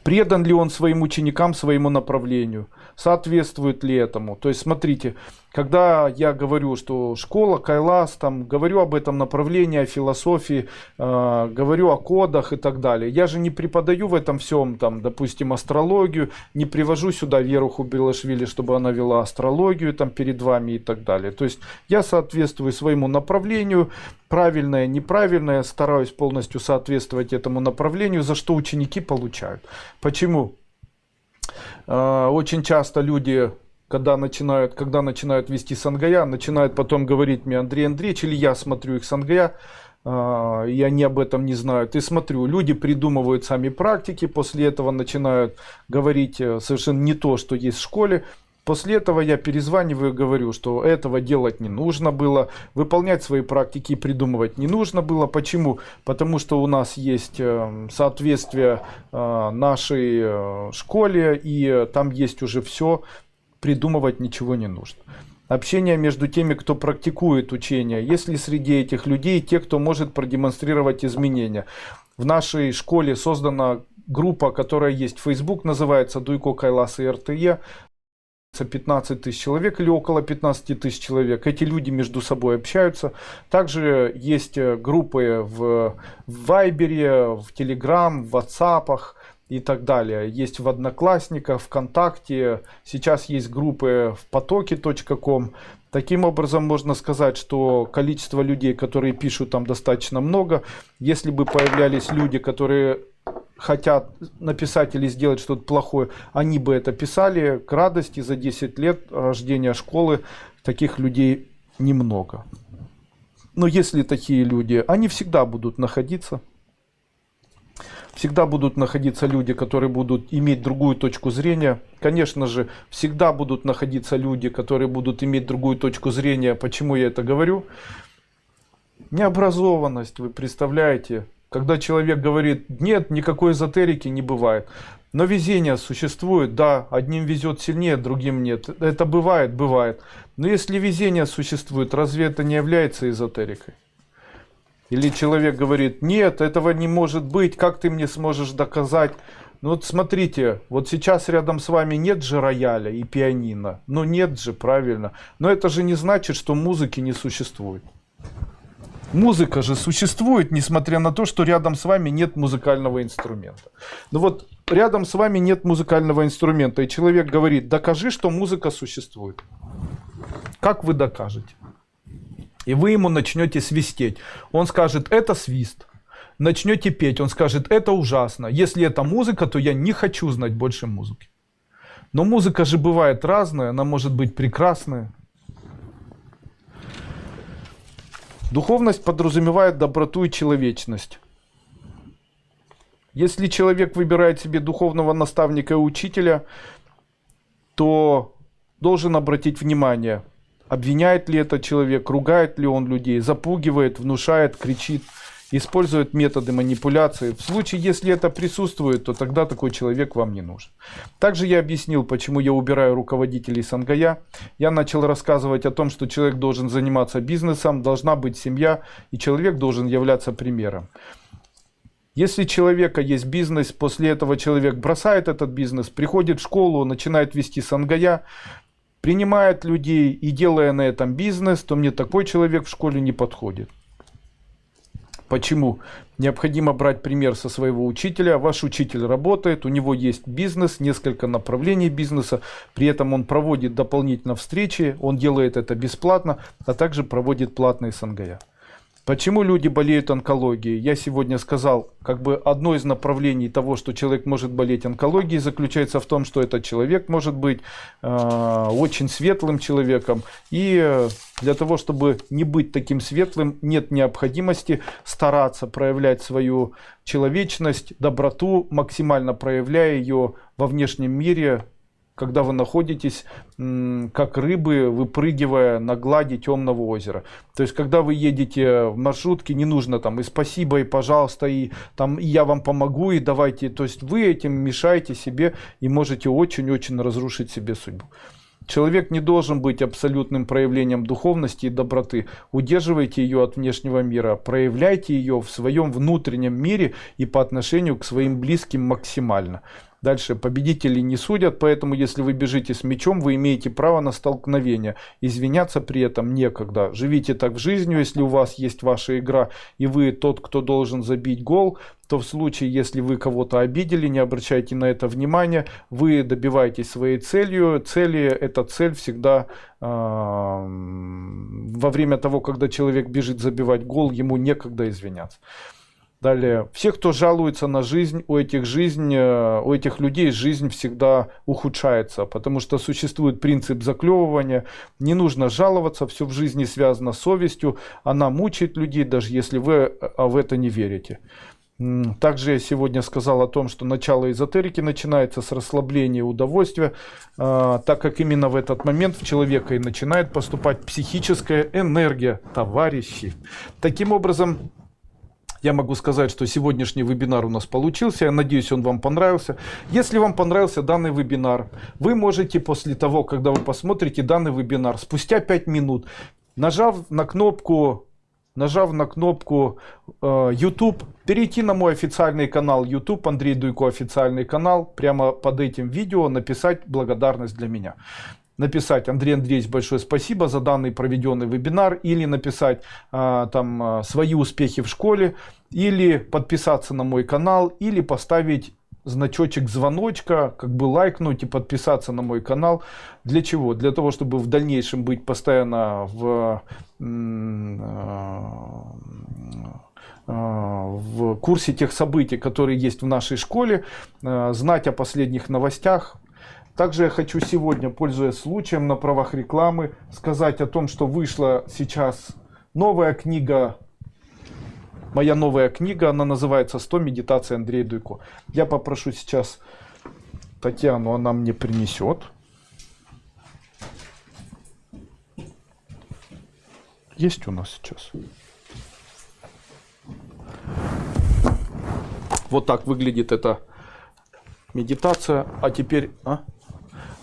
Speaker 1: Предан ли он своим ученикам, своему направлению? Соответствует ли этому? То есть, смотрите, когда я говорю, что школа, Кайлас, там, говорю об этом направлении, о философии, говорю о кодах и так далее. Я же не преподаю в этом всем, там, допустим, астрологию, не привожу сюда Веру Хубилашвили, чтобы она вела астрологию там, перед вами и так далее. То есть, я соответствую своему направлению, правильное, неправильное, стараюсь полностью соответствовать этому направлению, за что ученики получают. Почему? Очень часто люди, когда начинают вести Сангая, начинают потом говорить мне: Андрей Андреевич, или я смотрю их Сангая, и они об этом не знают. И смотрю, люди придумывают сами практики, после этого начинают говорить совершенно не то, что есть в школе. После этого я перезваниваю и говорю, что этого делать не нужно было, выполнять свои практики и придумывать не нужно было. Почему? Потому что у нас есть соответствие нашей школе, и там есть уже все, придумывать ничего не нужно. Общение между теми, кто практикует учение. Есть ли среди этих людей те, кто может продемонстрировать изменения? В нашей школе создана группа, которая есть в Facebook, называется Дуйко Кайлас и РТЕ. 15 тысяч человек или около 15 тысяч человек. Эти люди между собой общаются. Также есть группы в Вайбере, в Телеграм, в WhatsApp и так далее. Есть в Одноклассниках, ВКонтакте. Сейчас есть группы в потоке.ком. Таким образом, можно сказать, что количество людей, которые пишут там, достаточно много. Если бы появлялись люди, которые хотят написать или сделать что-то плохое, они бы это писали к радости. За 10 лет рождения школы таких людей немного. Но если такие люди, они всегда будут находиться. Всегда будут находиться люди, которые будут иметь другую точку зрения. Конечно же, всегда будут находиться люди, которые будут иметь другую точку зрения. Почему я это говорю? Необразованность, вы представляете? Когда человек говорит, нет, никакой эзотерики не бывает. Но везение существует, да, одним везет сильнее, другим нет. Это бывает, бывает. Но если везение существует, разве это не является эзотерикой? Или человек говорит, нет, этого не может быть, как ты мне сможешь доказать? Ну вот смотрите, вот сейчас рядом с вами нет же рояля и пианино. Ну нет же, правильно. Но это же не значит, что музыки не существует. Музыка же существует, несмотря на то, что рядом с вами нет музыкального инструмента. Ну вот рядом с вами нет музыкального инструмента, и человек говорит, докажи, что музыка существует. Как вы докажете? И вы ему начнете свистеть. Он скажет, это свист. Начнете петь, он скажет, это ужасно. Если это музыка, то я не хочу знать больше музыки. Но музыка же бывает разная, она может быть прекрасная. Духовность подразумевает доброту и человечность. Если человек выбирает себе духовного наставника и учителя, то должен обратить внимание, обвиняет ли этот человек, ругает ли он людей, запугивает, внушает, кричит, использует методы манипуляции. В случае, если это присутствует, то тогда такой человек вам не нужен. Также я объяснил, почему я убираю руководителей Сангая. Я начал рассказывать о том, что человек должен заниматься бизнесом, должна быть семья, и человек должен являться примером. Если у человека есть бизнес, после этого человек бросает этот бизнес, приходит в школу, начинает вести Сангая, принимает людей и делая на этом бизнес, то мне такой человек в школе не подходит. Почему? Необходимо брать пример со своего учителя. Ваш учитель работает, у него есть бизнес, несколько направлений бизнеса. При этом он проводит дополнительно встречи, он делает это бесплатно, а также проводит платные Сангая. Почему люди болеют онкологией? Я сегодня сказал, как бы одно из направлений того, что человек может болеть онкологией, заключается в том, что этот человек может быть очень светлым человеком. И для того, чтобы не быть таким светлым, нет необходимости стараться проявлять свою человечность, доброту, максимально проявляя ее во внешнем мире, когда вы находитесь, как рыбы, выпрыгивая на глади темного озера. То есть, когда вы едете в маршрутке, не нужно там и спасибо, и пожалуйста, и там и я вам помогу, и давайте. То есть, вы этим мешаете себе и можете очень-очень разрушить себе судьбу. Человек не должен быть абсолютным проявлением духовности и доброты. Удерживайте ее от внешнего мира, проявляйте ее в своем внутреннем мире и по отношению к своим близким максимально. Дальше, победители не судят, поэтому если вы бежите с мечом, вы имеете право на столкновение. Извиняться при этом некогда. Живите так в жизни, если у вас есть ваша игра, и вы тот, кто должен забить гол, то в случае, если вы кого-то обидели, не обращайте на это внимания, вы добиваетесь своей целью. Эта цель всегда во время того, когда человек бежит забивать гол, ему некогда извиняться. Далее, все, кто жалуется на жизнь, у этих людей жизнь всегда ухудшается, потому что существует принцип заклевывания. Не нужно жаловаться, все в жизни связано с совестью, она мучает людей, даже если вы в это не верите. Также я сегодня сказал о том, что начало эзотерики начинается с расслабления и удовольствия, так как именно в этот момент в человека и начинает поступать психическая энергия, товарищи. Таким образом, я могу сказать, что сегодняшний вебинар у нас получился. Я надеюсь, он вам понравился. Если вам понравился данный вебинар, вы можете после того, когда вы посмотрите данный вебинар, спустя 5 минут, нажав на кнопку YouTube, перейти на мой официальный канал YouTube, Андрей Дуйко официальный канал, прямо под этим видео написать благодарность для меня. Написать: Андрей Андреевич, большое спасибо за данный проведенный вебинар, или написать свои успехи в школе, или подписаться на мой канал, или поставить значочек звоночка, как бы лайкнуть и подписаться на мой канал. Для чего? Для того, чтобы в дальнейшем быть постоянно в курсе тех событий, которые есть в нашей школе, знать о последних новостях. Также я хочу сегодня, пользуясь случаем на правах рекламы, сказать о том, что вышла сейчас новая книга, моя новая книга, она называется «100 медитаций Андрея Дуйко». Я попрошу сейчас Татьяну, она мне принесет. Есть у нас сейчас. Вот так выглядит эта медитация. А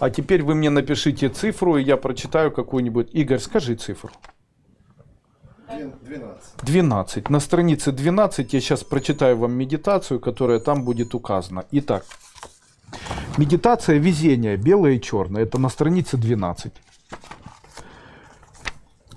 Speaker 1: теперь вы мне напишите цифру, и я прочитаю какую-нибудь. Игорь, скажи цифру.
Speaker 2: 12.
Speaker 1: 12. На странице 12 я сейчас прочитаю вам медитацию, которая там будет указана. Итак, медитация везения, белое и черное. Это на странице 12.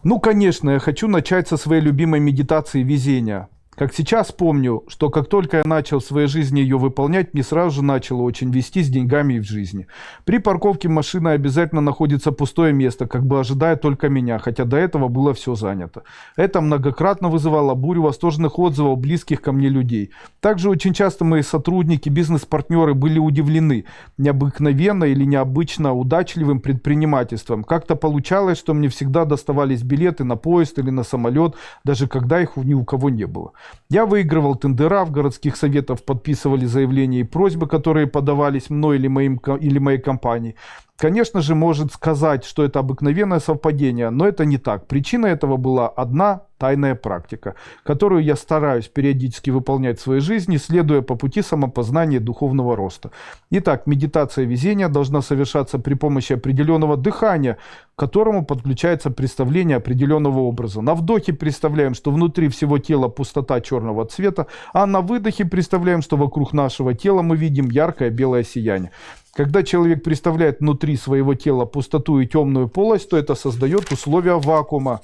Speaker 1: Ну, конечно, я хочу начать со своей любимой медитации везения. Как сейчас помню, что как только я начал в своей жизни ее выполнять, мне сразу же начало очень вести с деньгами и в жизни. При парковке машины обязательно находится пустое место, как бы ожидая только меня, хотя до этого было все занято. Это многократно вызывало бурю восторженных отзывов близких ко мне людей. Также очень часто мои сотрудники, бизнес-партнеры были удивлены необыкновенно или необычно удачливым предпринимательством. Как-то получалось, что мне всегда доставались билеты на поезд или на самолет, даже когда их ни у кого не было. Я выигрывал тендера, в городских советах подписывали заявления и просьбы, которые подавались мной или моей компании. Конечно же, может сказать, что это обыкновенное совпадение, но это не так. Причина этого была одна тайная практика, которую я стараюсь периодически выполнять в своей жизни, следуя по пути самопознания и духовного роста. Итак, медитация везения должна совершаться при помощи определенного дыхания, к которому подключается представление определенного образа. На вдохе представляем, что внутри всего тела пустота черного цвета, а на выдохе представляем, что вокруг нашего тела мы видим яркое белое сияние. Когда человек представляет внутри своего тела пустоту и темную полость, то это создает условия вакуума.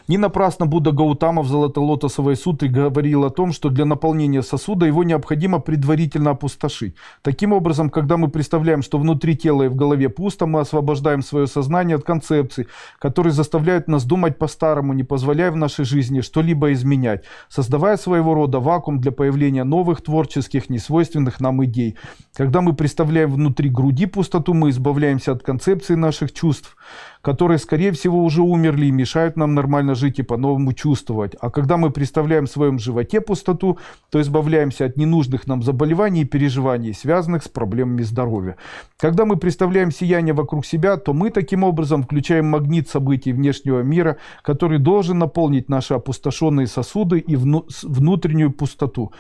Speaker 1: Не напрасно Будда Гаутама в Золотолотосовой сутре говорил о том, что для наполнения сосуда его необходимо предварительно опустошить. Таким образом, когда мы представляем, что внутри тела и в голове пусто, мы освобождаем свое сознание от концепций, которые заставляют нас думать по-старому, не позволяя в нашей жизни что-либо изменять, создавая своего рода вакуум для появления новых творческих, несвойственных нам идей. Когда мы представляем внутри груди пустоту, мы избавляемся от концепций наших чувств, которые, скорее всего, уже умерли и мешают нам нормально жить и по-новому чувствовать. А когда мы представляем в своем животе пустоту, то избавляемся от ненужных нам заболеваний и переживаний, связанных с проблемами здоровья. Когда мы представляем сияние вокруг себя, то мы таким образом включаем магнит событий внешнего мира, который должен наполнить наши опустошенные сосуды и внутреннюю пустоту.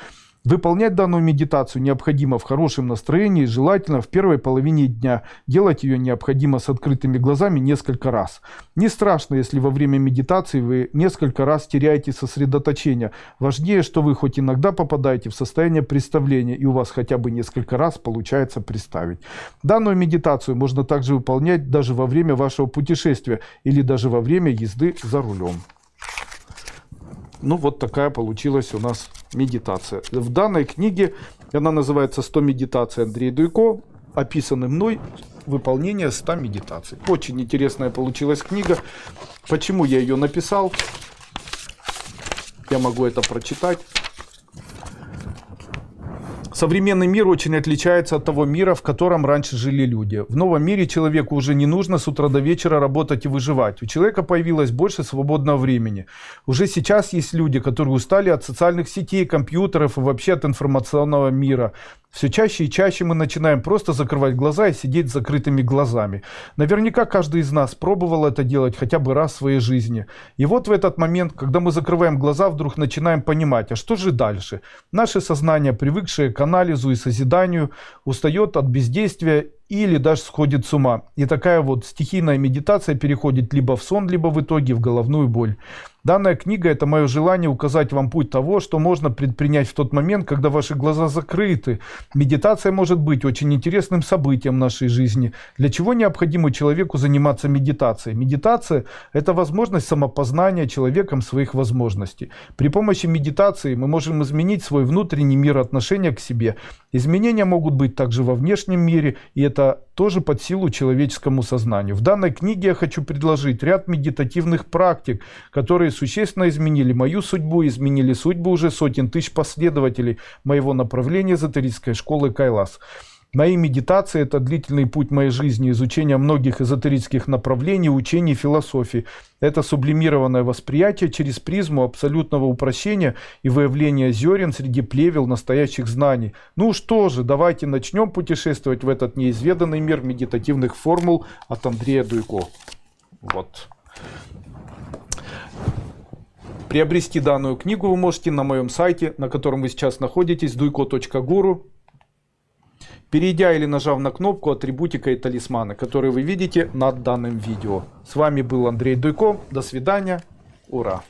Speaker 1: Выполнять данную медитацию необходимо в хорошем настроении, желательно в первой половине дня. Делать ее необходимо с открытыми глазами несколько раз. Не страшно, если во время медитации вы несколько раз теряете сосредоточение. Важнее, что вы хоть иногда попадаете в состояние представления, и у вас хотя бы несколько раз получается представить. Данную медитацию можно также выполнять даже во время вашего путешествия или даже во время езды за рулем. Ну, вот такая получилась у нас медитация. В данной книге, она называется «100 медитаций Андрея Дуйко», описаны мной выполнение 100 медитаций. Очень интересная получилась книга. Почему я ее написал? Я могу это прочитать. Современный мир очень отличается от того мира, в котором раньше жили люди. В новом мире человеку уже не нужно с утра до вечера работать и выживать. У человека появилось больше свободного времени. Уже сейчас есть люди, которые устали от социальных сетей, компьютеров и вообще от информационного мира. Все чаще и чаще мы начинаем просто закрывать глаза и сидеть с закрытыми глазами. Наверняка каждый из нас пробовал это делать хотя бы раз в своей жизни. И вот в этот момент, когда мы закрываем глаза, вдруг начинаем понимать, а что же дальше? Наше сознание, привыкшее к анализу и созиданию, устает от бездействия или даже сходит с ума. И такая вот стихийная медитация переходит либо в сон, либо в итоге в головную боль. Данная книга – это мое желание указать вам путь того, что можно предпринять в тот момент, когда ваши глаза закрыты. Медитация может быть очень интересным событием в нашей жизни. Для чего необходимо человеку заниматься медитацией? Медитация – это возможность самопознания человеком своих возможностей. При помощи медитации мы можем изменить свой внутренний мир, отношения к себе. Изменения могут быть также во внешнем мире, и это это тоже под силу человеческому сознанию. В данной книге я хочу предложить ряд медитативных практик, которые существенно изменили мою судьбу, изменили судьбу уже сотен тысяч последователей моего направления эзотерической школы Кайлас. Мои медитации – это длительный путь моей жизни, изучение многих эзотерических направлений, учений, философии. Это сублимированное восприятие через призму абсолютного упрощения и выявления зерен среди плевел настоящих знаний. Ну что же, давайте начнем путешествовать в этот неизведанный мир медитативных формул от Андрея Дуйко. Вот. Приобрести данную книгу вы можете на моем сайте, на котором вы сейчас находитесь, duiko.guru. Перейдя или нажав на кнопку атрибутика и талисмана, которые вы видите над данным видео. С вами был Андрей Дуйко. До свидания. Ура!